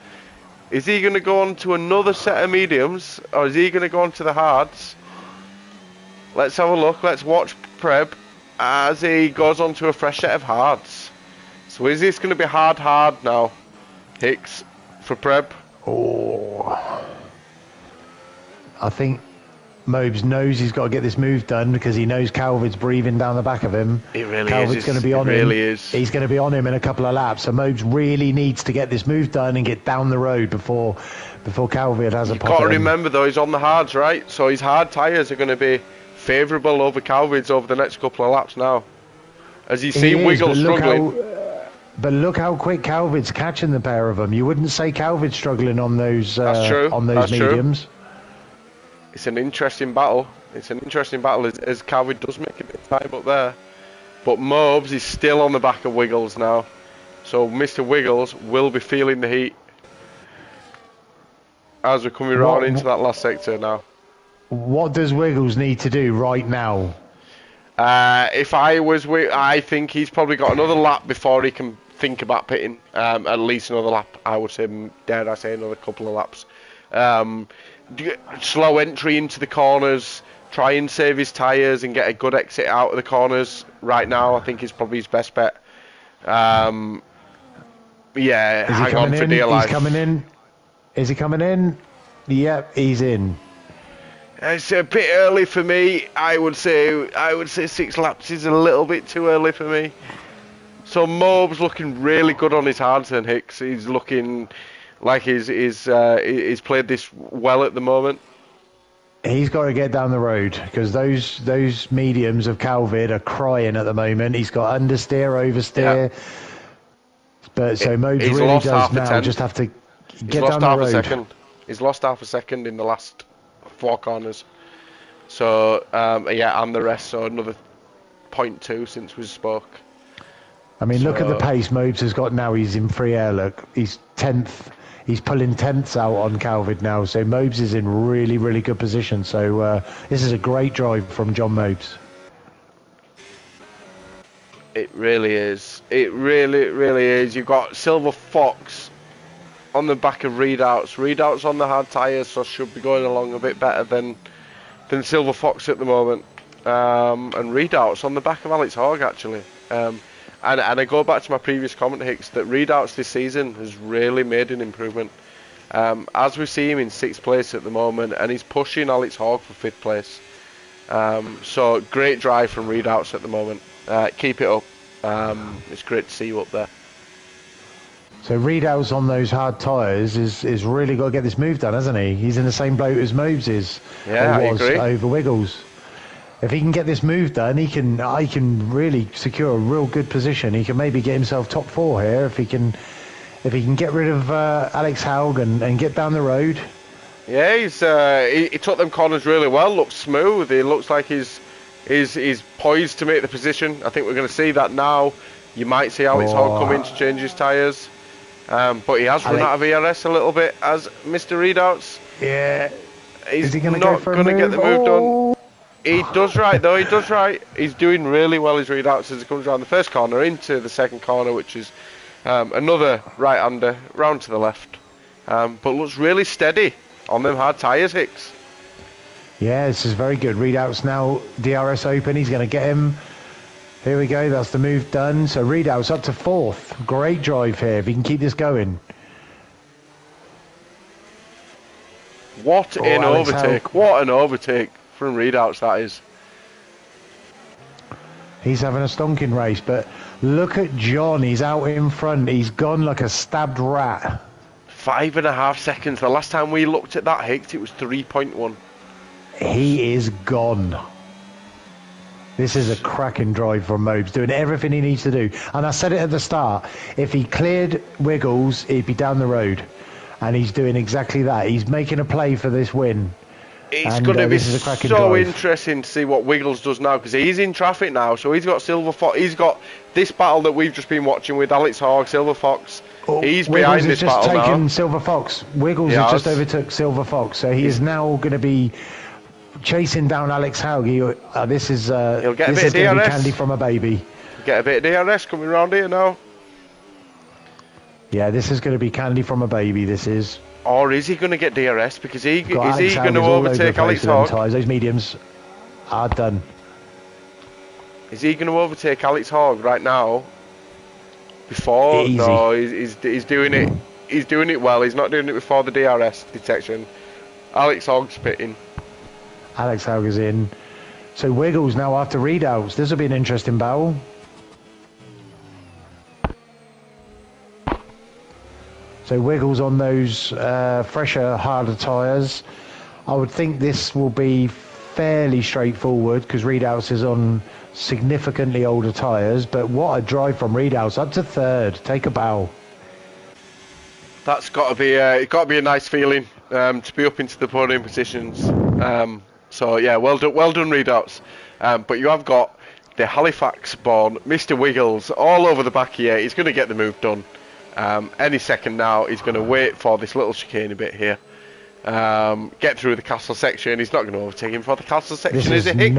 Is he going to go on to another set of mediums, or is he going to go on to the hards? Let's have a look. Let's watch Preb as he goes on to a fresh set of hards. So is this going to be hard now, Hicks, for Preb? Oh, I think Mobes knows he's got to get this move done because he knows Calvid's breathing down the back of him. It really Calvid's going to be on him. Really is. He's going to be on him in a couple of laps. So Mobes really needs to get this move done and get down the road before Calvid has a pop. You've got to remember though, he's on the hards, right? So his hard tyres are going to be favourable over Calvid's over the next couple of laps now. As you see Wiggles struggling. But look how quick Calvid's catching the pair of them. You wouldn't say Calvid's struggling on those. That's true. On those mediums. True. It's an interesting battle. As Calvid does make a bit of time up there. But Mobes is still on the back of Wiggles now. So Mr. Wiggles will be feeling the heat as we're coming round into that last sector now. What does Wiggles need to do right now? If I was I think he's probably got another lap before he can think about pitting. At least another lap, I would say, dare I say another couple of laps. Slow entry into the corners, try and save his tyres and get a good exit out of the corners right now, I think is probably his best bet. Hang on for dear life. He's coming in. Is he coming in? Yep, he's in. It's a bit early for me. I would say 6 laps is a little bit too early for me. So Mobe's looking really good on his hard turn, Hicks. He's looking like he's played this well at the moment. He's got to get down the road because those mediums of Calvid are crying at the moment. He's got understeer, oversteer. Yeah. But so Mobe's really does now just have to get down the road. He's lost half a second in the last 4 corners. So yeah, and the rest. So another 0.2 since we spoke. I mean, look at the pace Mobes has got now. He's in free air. Look, he's 10th. He's pulling 10ths out on Calvid now. So Mobes is in really, really good position. So this is a great drive from John Mobes. It really is. It really, really is. You've got Silver Fox on the back of Readouts. Readouts on the hard tyres, so should be going along a bit better than Silver Fox at the moment. And Readouts on the back of Alex Hogg, actually. And I go back to my previous comment, Hicks, that Readouts this season has really made an improvement. As we see him in 6th place at the moment, and he's pushing Alex Hogg for 5th place. So great drive from Readouts at the moment. Keep it up. It's great to see you up there. So Readouts on those hard tyres is really got to get this move done, hasn't he? He's in the same boat as Mobes is. Yeah, I agree. Over Wiggles. If he can get this move done, he can really secure a real good position. He can maybe get himself top 4 here if he can get rid of Alex Haug and get down the road. Yeah, he took them corners really well. Looks smooth. He looks like he's poised to make the position. I think we're going to see that now. You might see Alex Hogg come in to change his tyres, but he has run out of ERS a little bit as Mr. Readouts. Yeah, he's not going to get the move done. He does right though. He does right. He's doing really well his Readouts as he comes around the first corner into the second corner, which is another right-hander round to the left, but looks really steady on them hard tyres, Hicks. Yeah, this is very good. Readouts now, DRS open. He's going to get him. Here we go. That's the move done. So Readouts up to 4th. Great drive here if he can keep this going. What an overtake! What an overtake from Readouts that is. He's having a stonking race, but look at John. He's out in front. He's gone like a stabbed rat. 5.5 seconds. The last time we looked at that, Hicks, it was 3.1. He is gone. This is a cracking drive from Mobes, doing everything he needs to do. And I said it at the start, if he cleared Wiggles, he'd be down the road. And he's doing exactly that. He's making a play for this win. It's going to be so interesting to see what Wiggles does now, because he's in traffic now. So he's got Silver Fox. He's got this battle that we've just been watching with Alex Hogg, Silver Fox. He's behind this battle now. Wiggles has just taken Silver Fox. Wiggles has just overtook Silver Fox. So he is now going to be chasing down Alex Haug. This is he'll get a bit of DRS. Candy from a baby. Get a bit of DRS coming around here now. Yeah, this is going to be candy from a baby. This is. Or is he going to get DRS? Because is he going to overtake Alex Hogg? Those mediums are done. Is he going to overtake Alex Hogg right now? Before? Easy. No, he's doing it. He's doing it well. He's not doing it before the DRS detection. Alex Hogg's pitting. Alex Haug is in. So Wiggles now after Readouts. This will be an interesting battle. So Wiggles on those fresher, harder tyres. I would think this will be fairly straightforward because Readouts is on significantly older tyres. But what a drive from Readouts up to 3rd. Take a bow. That's got to be a nice feeling to be up into the podium positions. So yeah, well done Readouts. But you have got the Halifax-born Mr. Wiggles all over the back here. He's going to get the move done. Any second now, he's going to wait for this little chicane bit here. Get through the castle section. He's not going to overtake him for the castle section, is it, Hicks?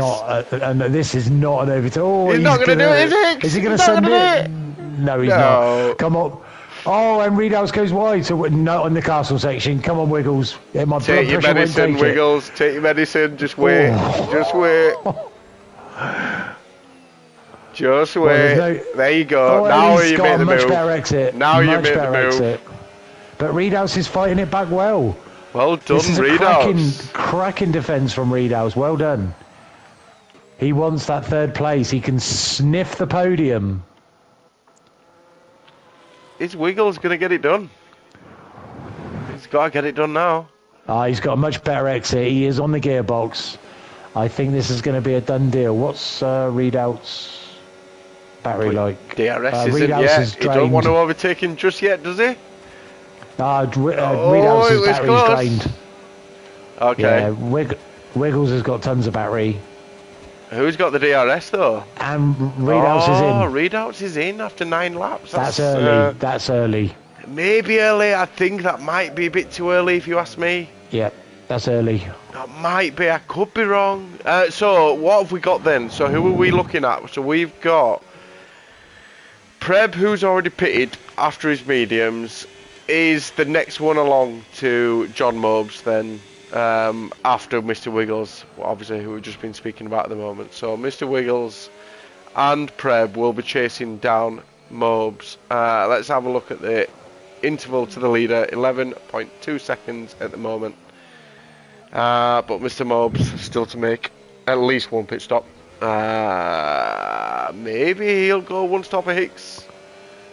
This is not an overtake. Oh, he's not going to do it, is Hicks? Is he going to send it? No, he's not. Come on. Oh, and Readouts goes wide, so we're not on the castle section. Come on, Wiggles. Yeah, my take your medicine, Wiggles. Take your medicine. Just wait. Just wait. Just wait. Well, there you go. Now you make the move. Much better exit. Now you make the move. Exit. But Readouts is fighting it back well. Well done, This is a Readouts. cracking defence from Readouts. Well done. He wants that third place. He can sniff the podium. Is Wiggles going to get it done? He's got to get it done now. He's got a much better exit. He is on the gearbox. I think this is going to be a done deal. What's Readouts battery like? DRS isn't yet. He don't want to overtake him just yet, does he? Readouts' battery's drained. Okay. Yeah, Wiggles has got tons of battery. Who's got the DRS though? And Readouts is in. Oh, Readouts is in after 9 laps. That's early. That's early. Maybe early. I think that might be a bit too early if you ask me. Yep, that's early. That might be. I could be wrong. So what have we got then? So who are we looking at? So we've got Preb, who's already pitted after his mediums, is the next one along to John Mobes then. After Mr. Wiggles, obviously, who we've just been speaking about at the moment. So Mr. Wiggles and Preb will be chasing down Mobes. Let's have a look at the interval to the leader, 11.2 seconds at the moment. But Mr. Mobes still to make at least one pit stop. Maybe he'll go one stop at Hicks.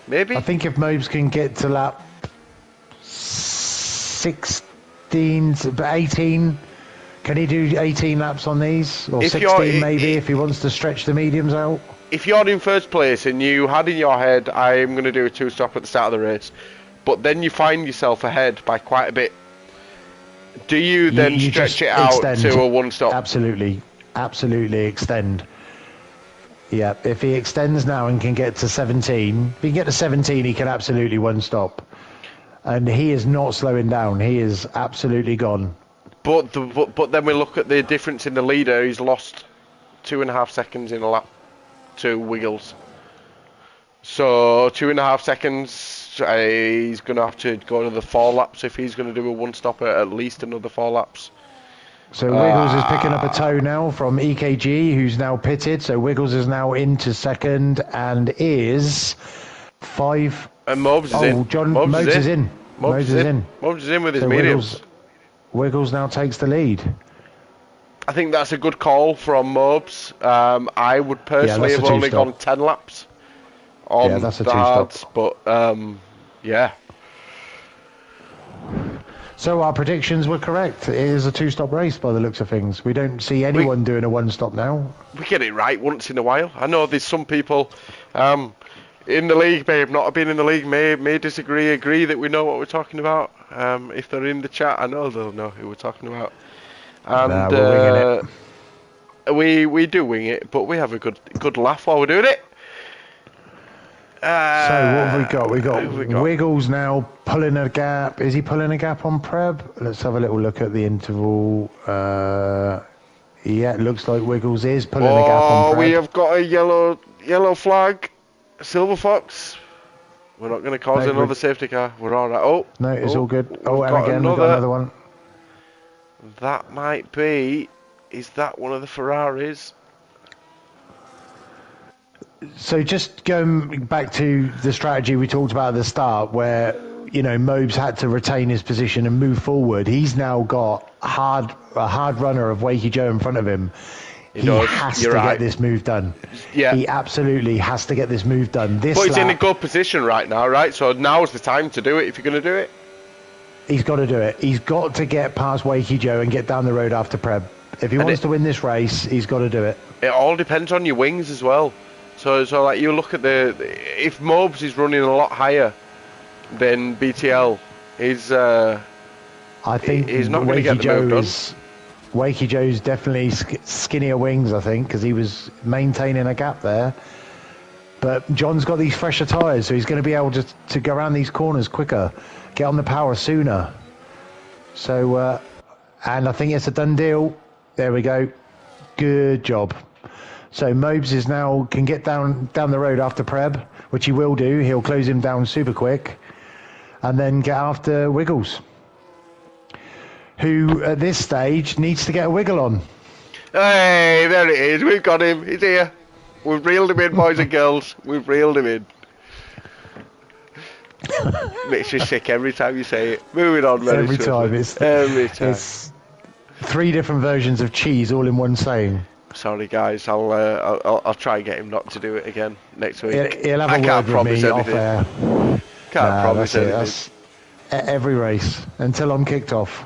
Maybe. I think if Mobes can get to lap 18, can he do 18 laps on these? Or 16 maybe, if he wants to stretch the mediums out? If you're in first place and you had in your head, I'm going to do a 2-stop at the start of the race, but then you find yourself ahead by quite a bit, do you then stretch it out to a 1-stop? Absolutely extend. Yeah, if he extends now and can get to 17, if he can get to 17, he can absolutely 1-stop. And he is not slowing down. He is absolutely gone. But then we look at the difference in the leader. He's lost 2.5 seconds in a lap to Wiggles. So 2.5 seconds. He's going to have to go another 4 laps if he's going to do a 1-stop at least another 4 laps. So Wiggles is picking up a tow now from EKG, who's now pitted. So Wiggles is now into second and is 5. And Mobes is in. Mobes is in. Mobes is in. Mobes is in with his mediums. Wiggles now takes the lead. I think that's a good call from Mobes. I would personally have only gone 10 laps on that's a the hards, but yeah. So our predictions were correct. It is a 2-stop race by the looks of things. We don't see anyone doing a 1-stop now. We get it right once in a while. I know there's some people in the league may have not been in the league, may disagree, agree that we know what we're talking about. If they're in the chat, I know they'll know who we're talking about. And we're winging it. We do wing it, but we have a good laugh while we're doing it. So what have we got? We got Wiggles now pulling a gap. Is he pulling a gap on Preb? Let's have a little look at the interval. Yeah, it looks like Wiggles is pulling a gap on Preb. We have got a yellow flag. Silver Fox. We're not going to cause another safety car. We're all right. Oh, no, it's all good. Oh, and again we've got another one. That might be. Is that one of the Ferraris? So just going back to the strategy we talked about at the start, where Mobes had to retain his position and move forward. He's now got a hard runner of Wakey Joe in front of him. He has to get this move done. Yeah. He absolutely has to get this move done. But he's in a good position right now, right? So now's the time to do it if you're going to do it. He's got to do it. He's got to get past Wakey Joe and get down the road after Preb. If he wants to win this race, he's got to do it. It all depends on your wings as well. So like you look at if Mobes is running a lot higher than BTL, I think he's not going to get the move done. Wakey Joe's definitely skinnier wings, I think, because he was maintaining a gap there. But John's got these fresher tyres, so he's going to be able to go around these corners quicker, get on the power sooner. So, and I think it's a done deal. There we go. Good job. So Mobes is now can get down the road after Preb, which he will do. He'll close him down super quick, and then get after Wiggles, who at this stage needs to get a wiggle on. Hey, there it is. We've got him. He's here. We've reeled him in, boys and girls. We've reeled him in. Makes me sick every time you say it. Moving on very Every time. swiftly. Every time. It's 3 different versions of cheese all in one saying. Sorry guys, I'll try and get him not to do it again next week. He'll have I a can't word with promise me off anything. air. Can't promise that's it. anything. That's every race until I'm kicked off.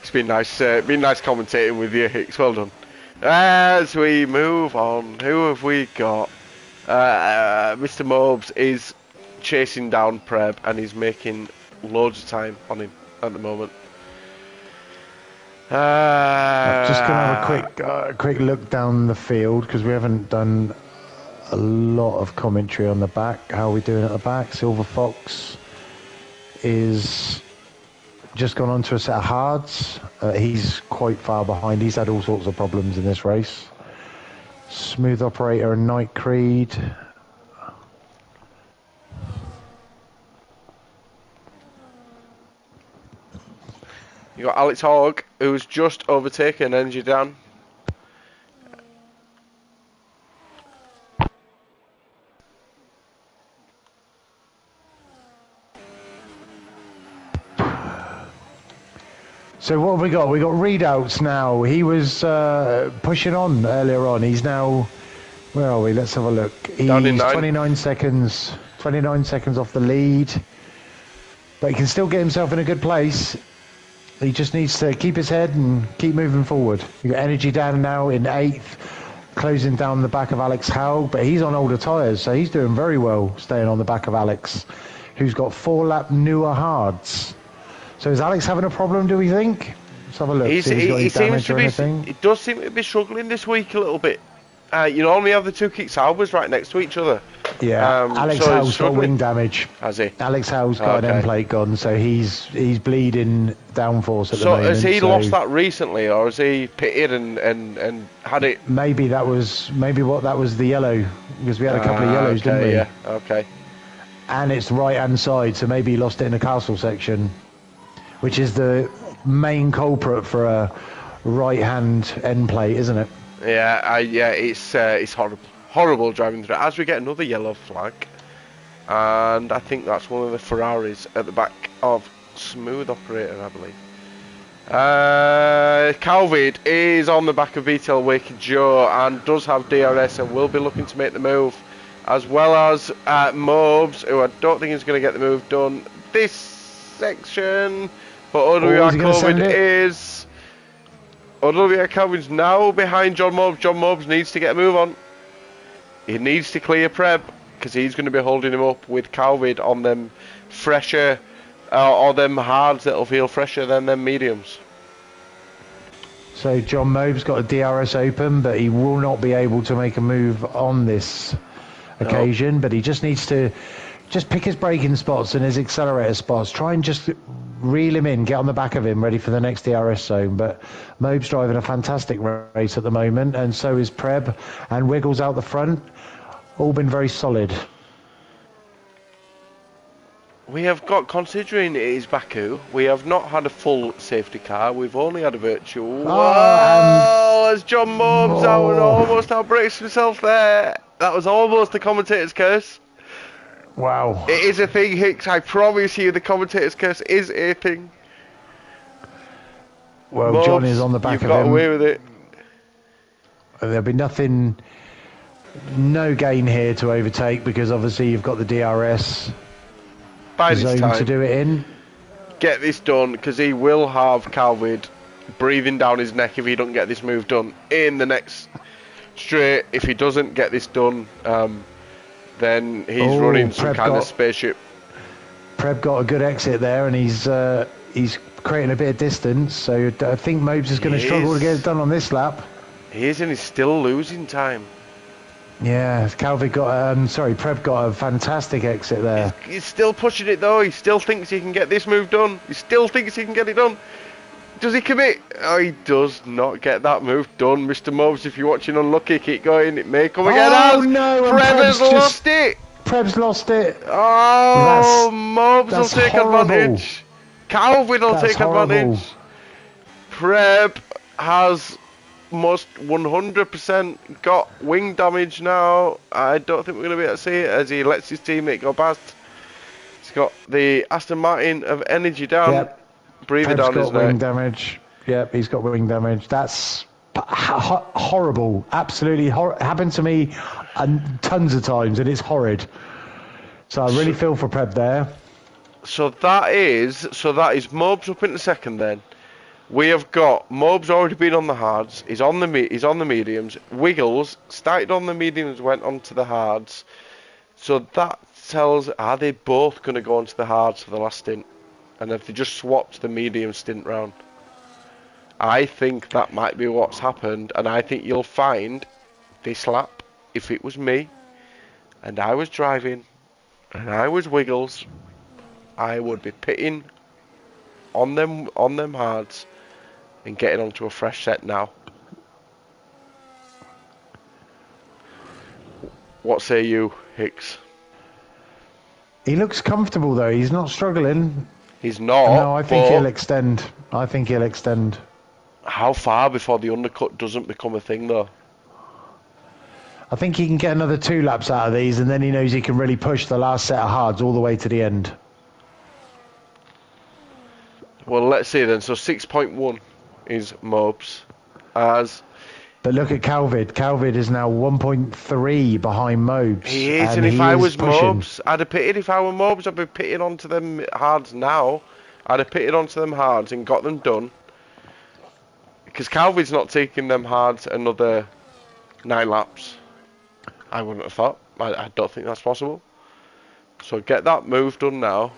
It's been nice commentating with you, Hicks. Well done. As we move on, who have we got? Mr. Mobes is chasing down Preb and he's making loads of time on him at the moment. I'm just gonna have a quick look down the field because we haven't done a lot of commentary on the back. How are we doing at the back? Silver Fox is just gone on to a set of hards. He's quite far behind. He's had all sorts of problems in this race. Smooth Operator and Night Creed. You got Alex Hogg, who's just overtaken Energy Dan. So what have we got? We got readouts now. He was pushing on earlier on. He's now, where are we? Let's have a look. He's Down in 9. 29 seconds off the lead, but he can still get himself in a good place. He just needs to keep his head and keep moving forward. You got Energy down now in 8th, closing down the back of Alex Haug, but he's on older tyres, so he's doing very well staying on the back of Alex, who's got 4-lap newer hards. So is Alex having a problem, do we think? Let's have a look. He seems to be. It does seem to be struggling this week a little bit. You normally have the 2 Kick Saubers right next to each other. Yeah, Alex Howell's got wing damage. Has he? Alex Howell's got an end plate gone, so he's bleeding downforce at the moment. So has he lost that recently, or has he pitted and had it? Maybe that was the yellow, because we had a couple of yellows, didn't we? Yeah, okay. And it's right hand side, so maybe he lost it in the castle section, which is the main culprit for a right hand end plate, isn't it? Yeah, it's horrible driving through. As we get another yellow flag, and I think that's one of the Ferraris at the back of Smooth Operator, I believe. Calvid is on the back of VTL Wake Joe and does have DRS and will be looking to make the move, as well as Mobes, who I don't think is going to get the move done this section. But OWR Calvin's now behind John Mobes. John Mobes needs to get a move on. He needs to clear Preb, because he's going to be holding him up with Calvid on them fresher, or them hards that'll feel fresher than them mediums. So John Mobes got a DRS open, but he will not be able to make a move on this occasion. But he just needs to pick his braking spots and his accelerator spots. Try and just reel him in, get on the back of him, ready for the next DRS zone. But Mobes driving a fantastic race at the moment, and so is Preb and Wiggles out the front. All been very solid. We have got, considering it is Baku, we have not had a full safety car. We've only had a virtual. Whoa! As John Mobes out and almost outbreaks himself there. That was almost the commentator's curse. Wow. It is a thing, Hicks. I promise you, the commentator's curse is a thing. Well, Mobes, John is on the back of him. You've got away with it. There'll be no gain here to overtake, because obviously you've got the DRS zone to do it in. Get this done, because he will have Calvid breathing down his neck if he doesn't get this move done in the next straight. If he doesn't get this done, then he's running some kind of spaceship. Preb got a good exit there, and he's creating a bit of distance, so I think Mobes is going to struggle to get it done on this lap. He is, and he's still losing time. Yeah, Preb got a fantastic exit there. He's still pushing it though. He still thinks he can get this move done. He still thinks he can get it done. Does he commit? Oh, he does not get that move done. Mr. Mobes, if you're watching unlucky, keep going. It may come again. Oh no, Preb has lost it. Preb's lost it. Oh, Mobes will take advantage. Calvin will take advantage. Preb has must 100% got wing damage now. I don't think we're going to be able to see it as he lets his teammate go past. He's got the Aston Martin of energy down, Yep. breathing Preb's down his got wing neck. damage. Yep, he's got wing damage. That's horrible. Absolutely happened to me tons of times, and it's horrid. So I really feel for Preb there. So that is Mobs up into second then. We have got Mobs already been on the hards. He's on the mediums. Wiggles started on the mediums, went on to the hards. So that tells, are they both going to go onto the hards for the last stint? And if they just swapped the medium stint round? I think that might be what's happened, and I think you'll find this lap, if it was me, and I was driving, and I was Wiggles, I would be pitting on them hards and getting onto a fresh set now. What say you, Hicks? He looks comfortable though. He's not struggling. He's not. No, I think he'll extend. I think he'll extend. How far before the undercut doesn't become a thing though? I think he can get another 2 laps out of these, and then he knows he can really push the last set of hards all the way to the end. Well, let's see then. So 6.1 is Mobs. But look at Calvid. Calvid is now 1.3 behind Mobes. He is, and if I was Mobes, I'd have pitted. If I were Mobes, I'd be pitting onto them hards now. I'd have pitted onto them hards and got them done. Because Calvid's not taking them hards another 9 laps. I wouldn't have thought. I don't think that's possible. So get that move done now.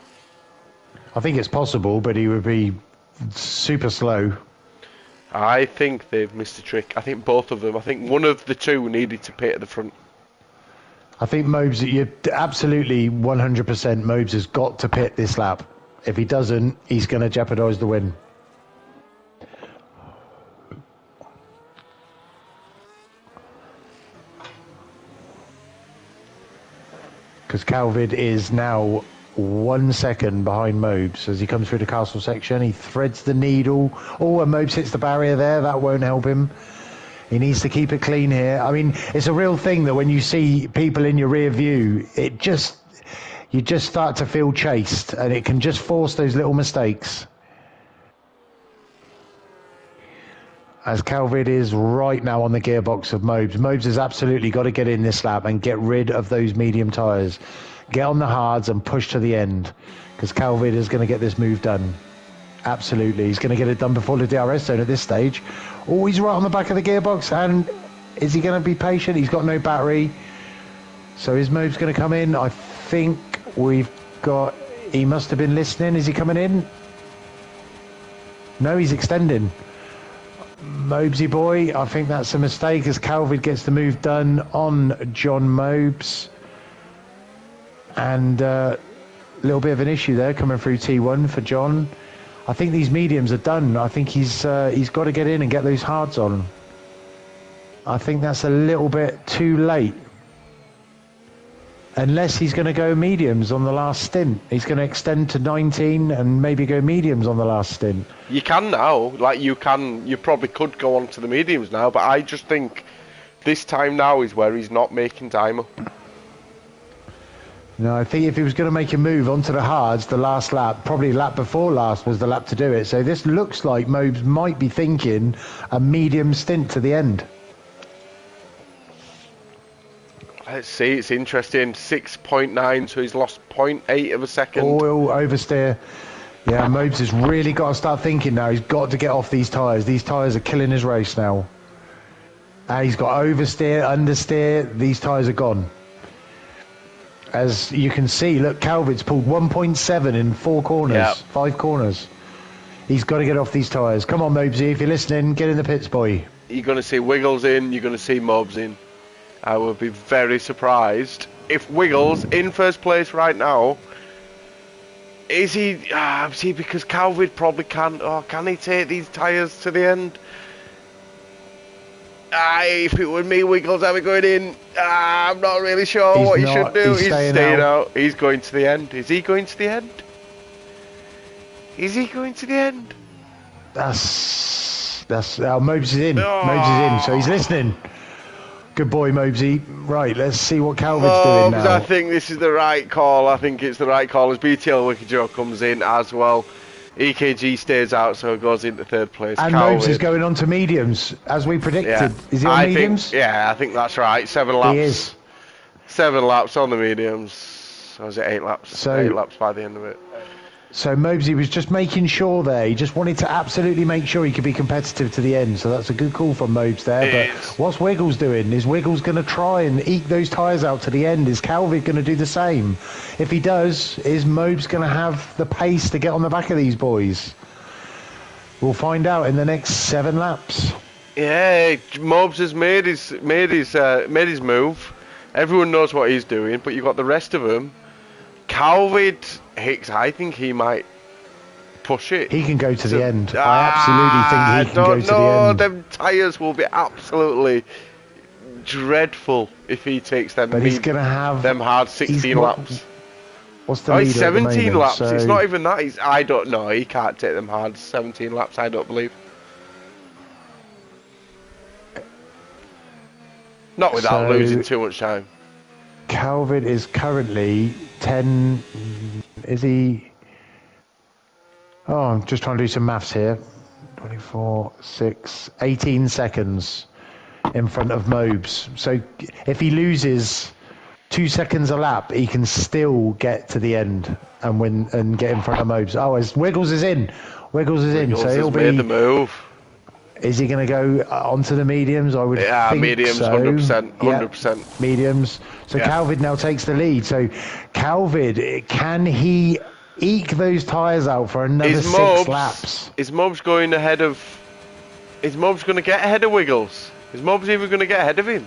I think it's possible, but he would be super slow. I think they've missed a trick. I think both of them. I think one of the two needed to pit at the front. I think Mobes, you're absolutely 100% Mobes has got to pit this lap. If he doesn't, he's going to jeopardise the win. Because Calvid is now 1 second behind Mobes as he comes through the castle section. He threads the needle. Oh, and Mobes hits the barrier there. That won't help him. He needs to keep it clean here. I mean, it's a real thing that when you see people in your rear view, you just start to feel chased, and it can just force those little mistakes. As Calvid is right now on the gearbox of Mobes. Mobes has absolutely got to get in this lap and get rid of those medium tyres. Get on the hards and push to the end, because Calvid is going to get this move done. Absolutely. He's going to get it done before the DRS zone at this stage. Oh, he's right on the back of the gearbox, and is he going to be patient? He's got no battery. So his move's going to come in. I think we've got... He must have been listening. Is he coming in? No, he's extending. Mobesy boy, I think that's a mistake as Calvid gets the move done on John Mobes. And a little bit of an issue there coming through T1 for John. I think these mediums are done. I think he's got to get in and get those hards on. I think that's a little bit too late. Unless he's going to go mediums on the last stint. He's going to extend to 19 and maybe go mediums on the last stint. You can now. Like, you probably could go on to the mediums now, but I just think this time now is where he's not making time up. No, I think if he was going to make a move onto the hards, the last lap, probably lap before last was the lap to do it. So this looks like Mobes might be thinking a medium stint to the end. Let's see, it's interesting. 6.9, so he's lost 0.8 of a second. Oil oversteer. Yeah, Mobes has really got to start thinking now. He's got to get off these tyres. These tyres are killing his race now. He's got oversteer, understeer. These tyres are gone. As you can see, look, Calvid's pulled 1.7 in 4 corners, yep. 5 corners. He's got to get off these tyres. Come on, Mobesy, if you're listening, get in the pits, boy. You're going to see Wiggles in, you're going to see Mobes in. I would be very surprised if Wiggles in first place right now. Is he? See, because Calvid probably can't. Oh, can he take these tyres to the end? If it were me, Wiggles, I'd be going in. I'm not really sure what he should do. He's staying out. He's going to the end. Is he going to the end? Is he going to the end? That's Mobes is in. Mobes is in, so he's listening. Good boy, Mobesy. Right, let's see what Calvin's doing now. I think this is the right call. I think it's the right call as BTL Wicked Joe comes in as well. EKG stays out, so it goes into third place. And Mobes is going on to mediums, as we predicted. Yeah. Is he on mediums? I think that's right. 7 laps. He is. 7 laps on the mediums. Or was it 8 laps? So, 8 laps by the end of it. So Mobesy was just making sure there. He just wanted to absolutely make sure he could be competitive to the end. So that's a good call from Mobes there. But what's Wiggles doing? Is Wiggles going to try and eke those tyres out to the end? Is Calvin going to do the same? If he does, is Mobes going to have the pace to get on the back of these boys? We'll find out in the next 7 laps. Yeah, Mobes has made his move. Everyone knows what he's doing, but you've got the rest of them. Calvin Hicks, I think he might push it. He can go to the end. I absolutely think he can go to the end. Them tyres will be absolutely dreadful if he takes them. But he's going to have them hard 16 laps. What's the leader He's 17 at the moment, laps. so... It's not even that. I don't know. He can't take them hard 17 laps. I don't believe. Not without losing too much time. Calvin is currently 10. Is he? Oh, I'm just trying to do some maths here. 24, 6, 18 seconds in front of Mobes. So if he loses 2 seconds a lap, he can still get to the end and win and get in front of Mobes. Oh, Wiggles is in. Wiggles is in. So he'll made the move. Is he going to go onto the mediums? I would think mediums, so. 100%. 100%. Yeah, mediums. So Calvin now takes the lead. So Calvin, can he eke those tyres out for another 6 laps? Is Mobes going ahead of... Is Mobes going to get ahead of Wiggles? Is Mobes even going to get ahead of him?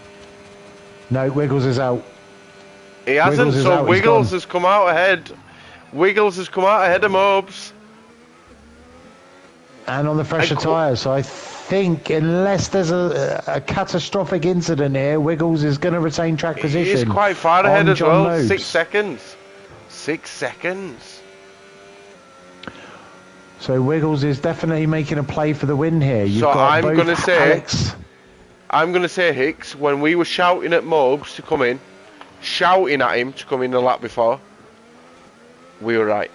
No, Wiggles is out. He hasn't, so Wiggles has come out ahead. Wiggles has come out ahead of Mobes. And on the fresher tyres, so I think unless there's a catastrophic incident here, Wiggles is going to retain track position. He's quite far ahead as well. Mobes. 6 seconds. 6 seconds. So Wiggles is definitely making a play for the win here. So I'm going to say Hicks, when we were shouting at Mobes to come in, shouting at him to come in the lap before, we were right.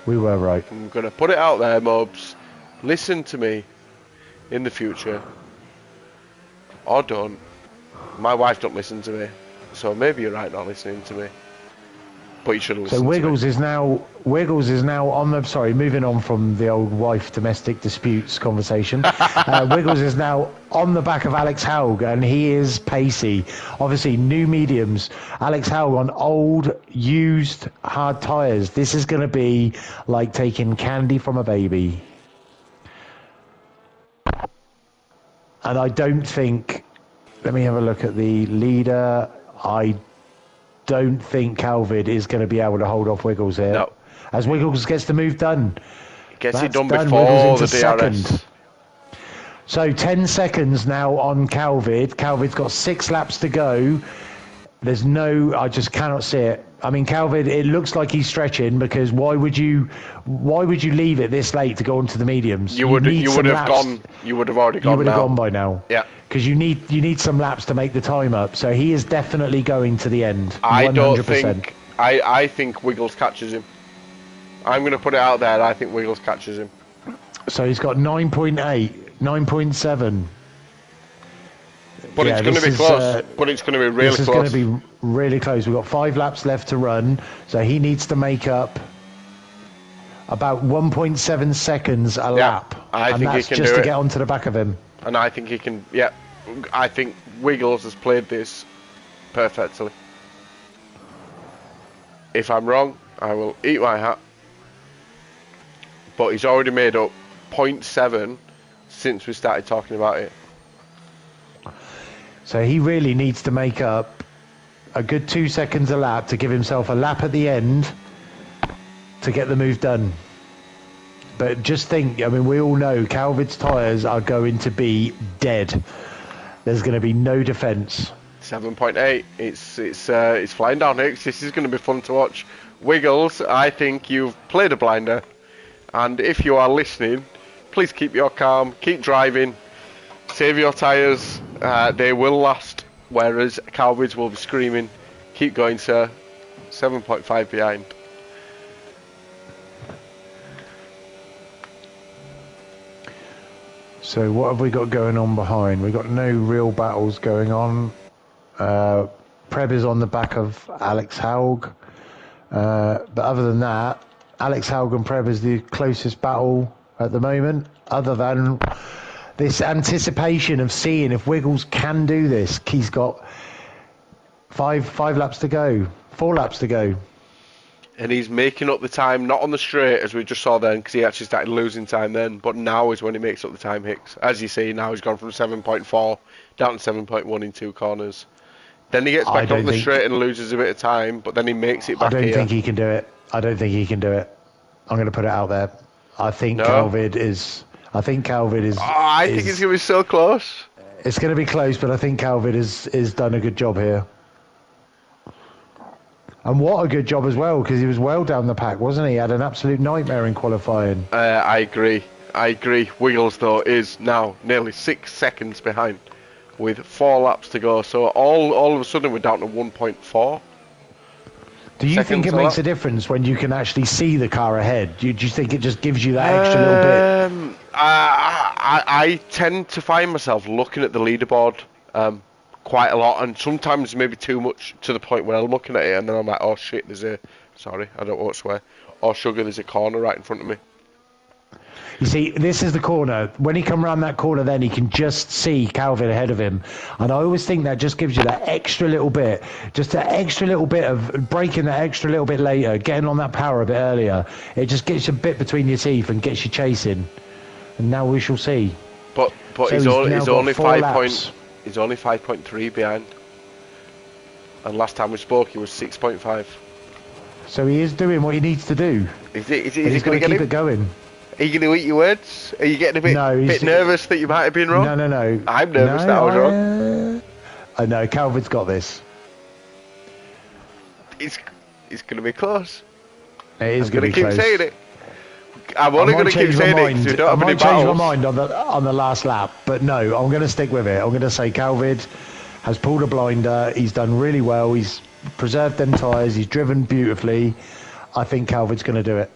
We were right. I'm going to put it out there, Mobes. Listen to me in the future. Or don't. My wife don't listen to me. So maybe you're right not listening to me. But you should have listened to me. So Wiggles is now on the... Sorry, moving on from the old wife domestic disputes conversation. Wiggles is now on the back of Alex Haug, and he is pacey. Obviously, new mediums. Alex Haug on old, used, hard tyres. This is going to be like taking candy from a baby. And I don't think... Let me have a look at the leader. I don't think Calvin is going to be able to hold off Wiggles here. No. As Wiggles gets the move done. Gets it done before the DRS. Second. So 10 seconds now on Calvin. Calvin's got 6 laps to go. There's no... I just cannot see it. I mean, Calvin, it looks like he's stretching, because why would you leave it this late to go onto the mediums? You would have already gone. You would have gone by now. Yeah. Because you need some laps to make the time up. So he is definitely going to the end. 100%. I don't think... I think Wiggles catches him. I'm going to put it out there. I think Wiggles catches him. So he's got 9.8, 9.7. But it's going to be close. But it's going to be really close. This is going to be really close. We've got 5 laps left to run. So he needs to make up about 1.7 seconds a lap. I think he can just do to it. get onto the back of him. And I think he can, I think Wiggles has played this perfectly. If I'm wrong, I will eat my hat. But he's already made up 0.7 since we started talking about it. So he really needs to make up a good 2 seconds a lap to give himself a lap at the end to get the move done. But just think, I mean, we all know Calvin's tyres are going to be dead. There's going to be no defence. 7.8. It's flying down, Hicks. This is going to be fun to watch. Wiggles, I think you've played a blinder. And if you are listening, please keep your calm, keep driving, save your tyres. They will last. whereas Cowboys will be screaming, "Keep going, sir." 7.5 behind. So what have we got going on behind? We've got no real battles going on. Preb is on the back of Alex Haug. But other than that, Alex Haug and Preb is the closest battle at the moment, other than this anticipation of seeing if Wiggles can do this. He's got five laps to go, 4 laps to go. And he's making up the time, not on the straight, as we just saw then, because he actually started losing time then, but now is when he makes up the time, Hicks. As you see, now he's gone from 7.4 down to 7.1 in 2 corners. Then he gets back up the straight and loses a bit of time, but then he makes it back here. I don't think he can do it. I don't think he can do it. I'm going to put it out there. I think Calvid is... I think Calvid is... Oh, I think it's going to be so close. It's going to be close, but I think Calvid is done a good job here. And what a good job as well, because he was well down the pack, wasn't he? He had an absolute nightmare in qualifying. I agree. Wiggles, though, is now nearly 6 seconds behind with 4 laps to go. So all of a sudden we're down to 1.4. Do you think it makes a difference when you can actually see the car ahead? Do you think it just gives you that extra little bit? I tend to find myself looking at the leaderboard quite a lot, and sometimes maybe too much, to the point where I'm looking at it and then I'm like, oh shit, sorry, I don't want to swear, oh sugar, there's a corner right in front of me. You see, this is the corner. When he come around that corner, then he can just see Calvin ahead of him. And I always think that just gives you that extra little bit, just that extra little bit of breaking that extra little bit later, getting on that power a bit earlier. It just gets you a bit between your teeth and gets you chasing. And now we shall see. But so he's only 5.3 behind. And last time we spoke, he was 6.5. So he is doing what he needs to do. Is he going to keep it going? Are you going to eat your words? Are you getting a bit nervous that you might have been wrong? No. I'm nervous that I was wrong. I know, Calvin's got this. It's going to be close. It is going to be close. I'm going to keep saying it. I'm only going to keep saying it because we don't have any battles. I might change my mind on the last lap, but no, I'm going to stick with it. I'm going to say Calvid has pulled a blinder. He's done really well. He's preserved them tyres. He's driven beautifully. I think Calvid's going to do it.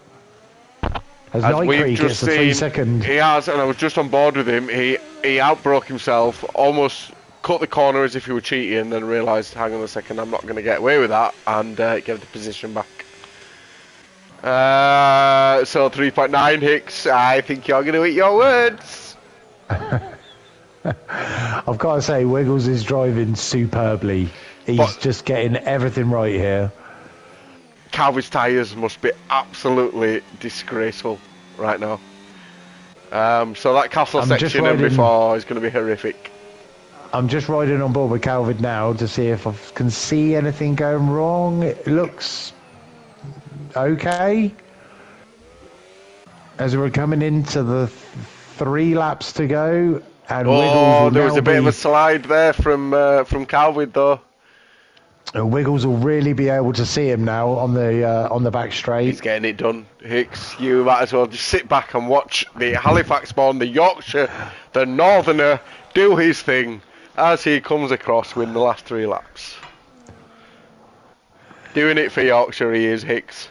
As we've just seen, 3 second. He has, and I was just on board with him. He outbroke himself, almost cut the corner as if he were cheating, and then realised, hang on a second, I'm not going to get away with that, and get the position back. So 3.9 Hicks, I think you're going to eat your words. I've got to say, Wiggles is driving superbly. He's just getting everything right here. Calvin's tyres must be absolutely disgraceful right now. So that castle section and before is going to be horrific. I'm just riding on board with Calvin now to see if I can see anything going wrong. It looks okay. As we're coming into the 3 laps to go, and Wiggles there was a bit of a slide there from Calvin though. Wiggles will really be able to see him now on the back straight. He's getting it done, Hicks. You might as well just sit back and watch the Halifax-born, the Yorkshire, the Northerner do his thing as he comes across with the last 3 laps. Doing it for Yorkshire, he is, Hicks.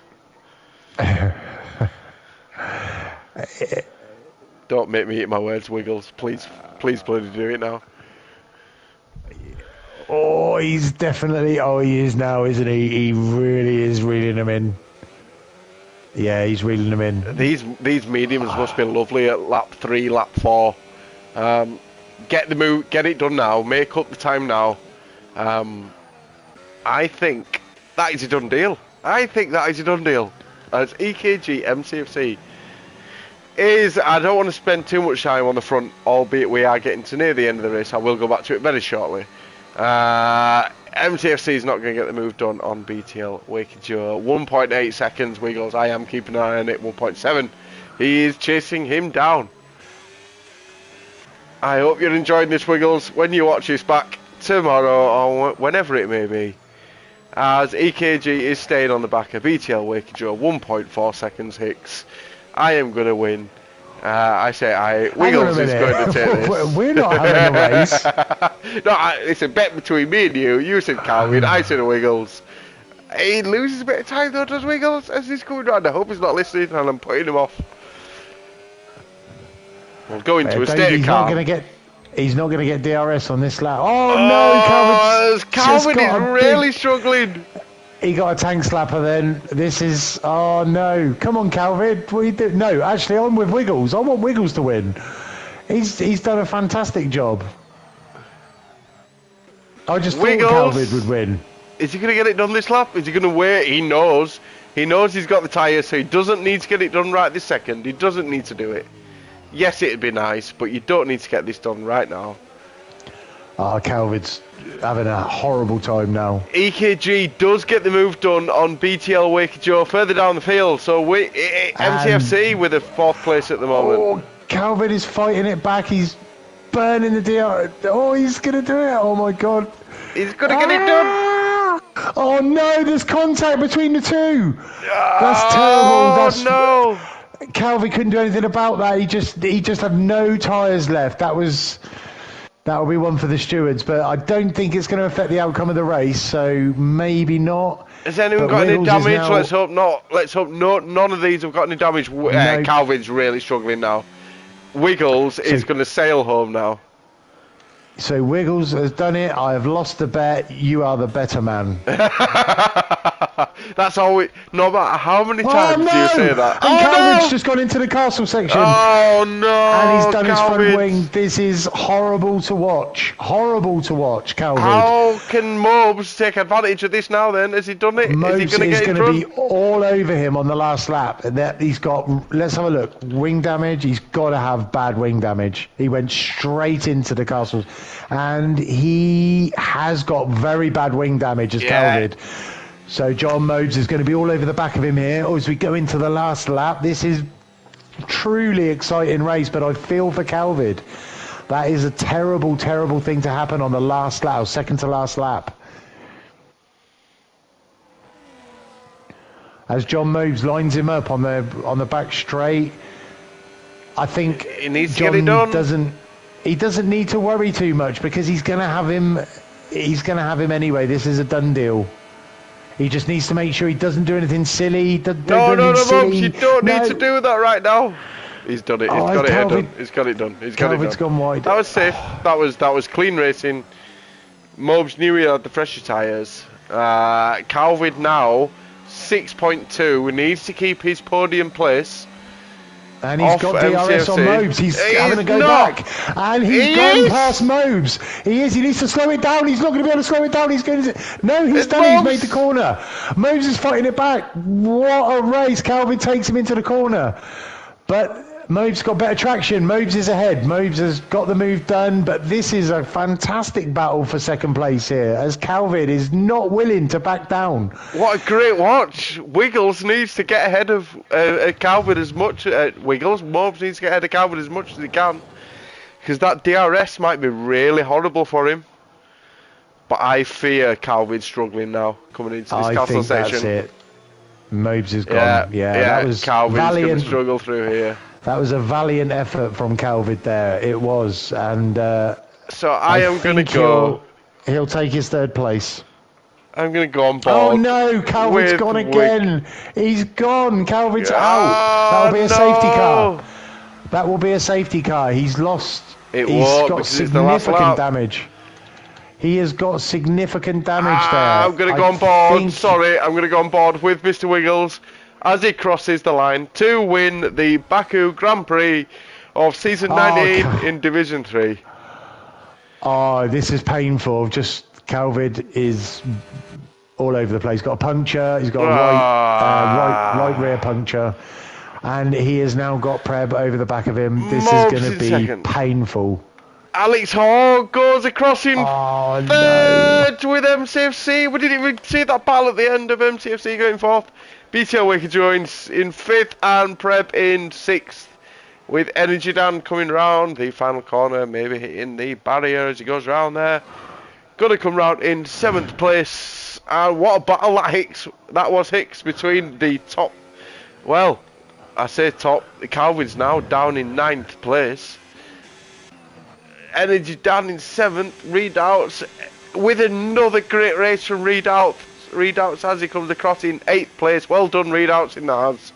Don't make me eat my words, Wiggles. Please bloody do it now. Oh, he's definitely... Oh, he is now, isn't he? He really is reeling them in. Yeah, he's reeling them in. These mediums must be lovely at lap 3, lap 4. Get the move, get it done now. Make up the time now. I think that is a done deal. As EKG MCFC is... I don't want to spend too much time on the front, albeit we are getting to near the end of the race. I will go back to it very shortly. MTFC is not going to get the move done on BTL Wake Joe. 1.8 seconds, Wiggles. I am keeping an eye on it. 1.7. He is chasing him down. I hope you're enjoying this, Wiggles, when you watch this back tomorrow or whenever it may be. As EKG is staying on the back of BTL Wake Joe. 1.4 seconds, Hicks. I am going to win. I say Hang on a Wiggles is going to take minute. this. We're not having a race. No, it's a bet between me and you. You said Calvin, I said Wiggles. He loses a bit of time though, does Wiggles, as he's coming round. I hope he's not listening and I'm putting him off. We'll go into a state of calm. He's not going to get DRS on this lap. Oh no, Calvin is really struggling. He got a tank slapper then. This is... Oh, no. Come on, Calvin. What are you doing? No, actually, I'm with Wiggles. I want Wiggles to win. He's done a fantastic job. I just thought Calvin would win. Is he going to get it done this lap? Is he going to wait? He knows. He knows he's got the tyres, so he doesn't need to get it done right this second. He doesn't need to do it. Yes, it'd be nice, but you don't need to get this done right now. Calvin's having a horrible time now. EKG does get the move done on BTL Waker Joe further down the field, so MTFC with a 4th place at the moment. Oh, Calvin is fighting it back. He's burning the DR. Oh, he's going to do it. Oh my God. He's going to get it done. Oh no, there's contact between the two. That's terrible. No. Calvin couldn't do anything about that. He just had no tyres left. That'll be one for the stewards, but I don't think it's going to affect the outcome of the race, so maybe not. Has anyone got any damage? Let's hope not. Let's hope none of these have got any damage. No. Calvin's really struggling now. Wiggles is going to sail home now. So Wiggles has done it. I have lost the bet. You are the better man. That's all. No matter how many times do you say that. And Calvin's just gone into the castle section. Oh no! And he's done his front wing. This is horrible to watch. Horrible to watch, Calvin. How can Mobes take advantage of this now? Then has he done it? Mobes is going to be all over him on the last lap. And he's got. Let's have a look. Wing damage. He's got to have bad wing damage. He went straight into the castles, and he has got very bad wing damage as Calvin. So John Mobes is going to be all over the back of him here as we go into the last lap. This is truly exciting race, but I feel for Calvin. That is a terrible, terrible thing to happen on the last lap, second to last lap. As John Mobes lines him up on the back straight, I think he needs to get it done. He doesn't need to worry too much because he's going to have him. He's going to have him anyway. This is a done deal. He just needs to make sure he doesn't do anything silly. No, Mobs, you don't need to do that right now. He's done it. He's got it done. He's got it done. He's got it done. Calvin's gone wide. That was safe. That was clean racing. Mobs knew he had the fresher tyres. Calvin now 6.2. Needs to keep his podium place. And he's got DRS on Mobes. He's having to go back. And he's gone past Mobes. He is. He needs to slow it down. He's not going to be able to slow it down. He's going to... No, he's done it. He's made the corner. Mobes is fighting it back. What a race. Calvin takes him into the corner. But Mobes got better traction. Mobes is ahead. Mobes has got the move done. But this is a fantastic battle for second place here, as Calvin is not willing to back down. What a great watch. Wiggles needs to get ahead of Calvin as much. Wiggles, Mobes needs to get ahead of Calvin as much as he can. Because that DRS might be really horrible for him. But I fear Calvin's struggling now, coming into this castle section. That's it. Mobes is gone. Yeah, that was Calvin's going to struggle through here. That was a valiant effort from Calvin there. It was, and so I am going to go. He'll take his third place. I'm going to go on board. Oh no, Calvin's gone again. He's gone. Calvin's out. That'll be a safety car. That will be a safety car. He's lost. He's got significant damage. He has got significant damage there. I'm going to go on board. Sorry, I'm going to go on board with Mr. Wiggles as he crosses the line to win the Baku Grand Prix of Season 19 in Division 3. Oh, this is painful. Just Calvin is all over the place. Got a puncture. He's got a right rear puncture. And he has now got Preb over the back of him. This is going to be painful. Alex Hall goes across in third with MCFC. We didn't even see that battle at the end of MCFC going fourth. BTL Waker joins in fifth and Prep in sixth. With Energy Dan coming round the final corner, maybe hitting the barrier as he goes round there. Gonna come round in seventh place. And what a battle that was Hicks between the top. Well, I say top. Calvin's now down in 9th place. Energy down in 7th. Readouts with another great race from Readouts as he comes across in 8th place. Well done, Readouts in the hands.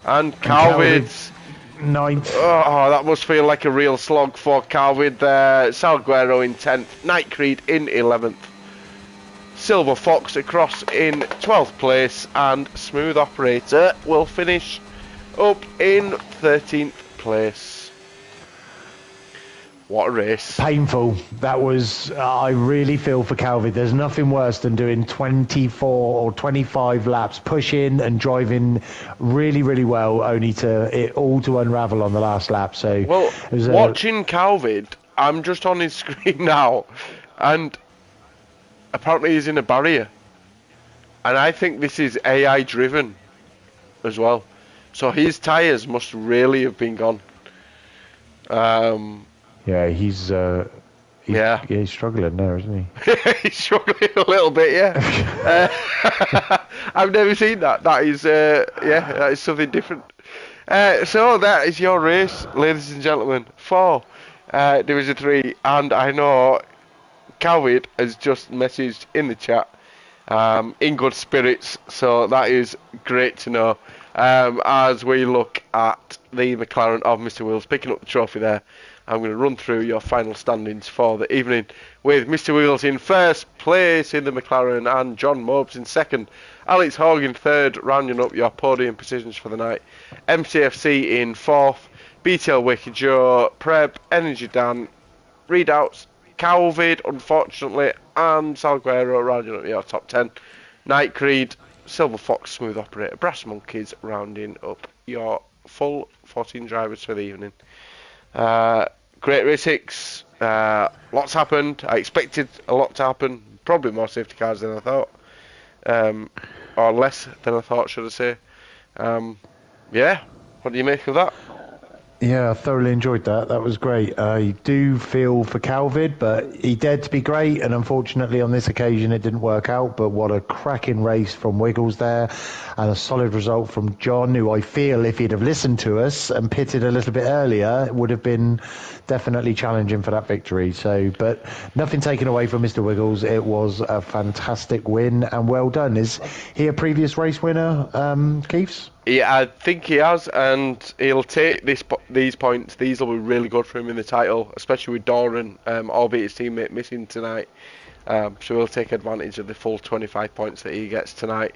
And Calvin's 9th. Oh, that must feel like a real slog for Calvin there. Salguero in 10th. Night Creed in 11th. Silver Fox across in 12th place. And Smooth Operator will finish up in 13th place. What a race. Painful. That was, I really feel for Calvin. There's nothing worse than doing 24 or 25 laps, pushing and driving really, really well, only to it all to unravel on the last lap. So, well, watching Calvin, I'm just on his screen now, and apparently he's in a barrier. And I think this is AI driven as well. So his tyres must really have been gone. Yeah, he's struggling there, isn't he? He's struggling a little bit, yeah. I've never seen that. That is something different. So that is your race, ladies and gentlemen, for Division 3. And I know Calvin has just messaged in the chat in good spirits, so that is great to know. As we look at the McLaren of Mr. Wills picking up the trophy there, I'm going to run through your final standings for the evening with Mr. Wheels in first place in the McLaren and John Mobes in second. Alex Hogg in third, rounding up your podium positions for the night. MCFC in fourth, BTL Wicked Joe, Preb, Energy Dan, Readouts, Calvid, unfortunately, and Salguero rounding up your top 10. Night Creed, Silver Fox, Smooth Operator, Brass Monkeys rounding up your full 14 drivers for the evening. Great race 6. Lots happened. I expected a lot to happen. Probably more safety cars than I thought. Or less than I thought, should I say. Yeah, what do you make of that? Yeah, I thoroughly enjoyed that. That was great. I do feel for Calvid, but he dared to be great, and unfortunately on this occasion it didn't work out. But what a cracking race from Wiggles there, and a solid result from John, who I feel if he'd have listened to us and pitted a little bit earlier, would have been definitely challenging for that victory. So, but nothing taken away from Mr. Wiggles. It was a fantastic win, and well done. Is he a previous race winner, Keiths? Yeah, I think he has, and he'll take these points. These will be really good for him in the title, especially with Doran, albeit his teammate missing tonight. So he'll take advantage of the full 25 points that he gets tonight.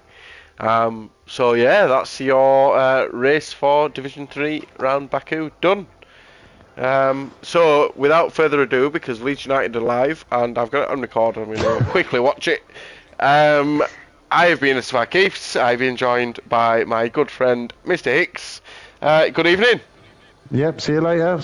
So yeah, that's your race for Division 3 round Baku done. So without further ado, because Leeds United are live, and I've got it on record, I'm going to quickly watch it. I have been SFR Keiths. I've been joined by my good friend Mr. Hicks. Good evening. Yep, see you later.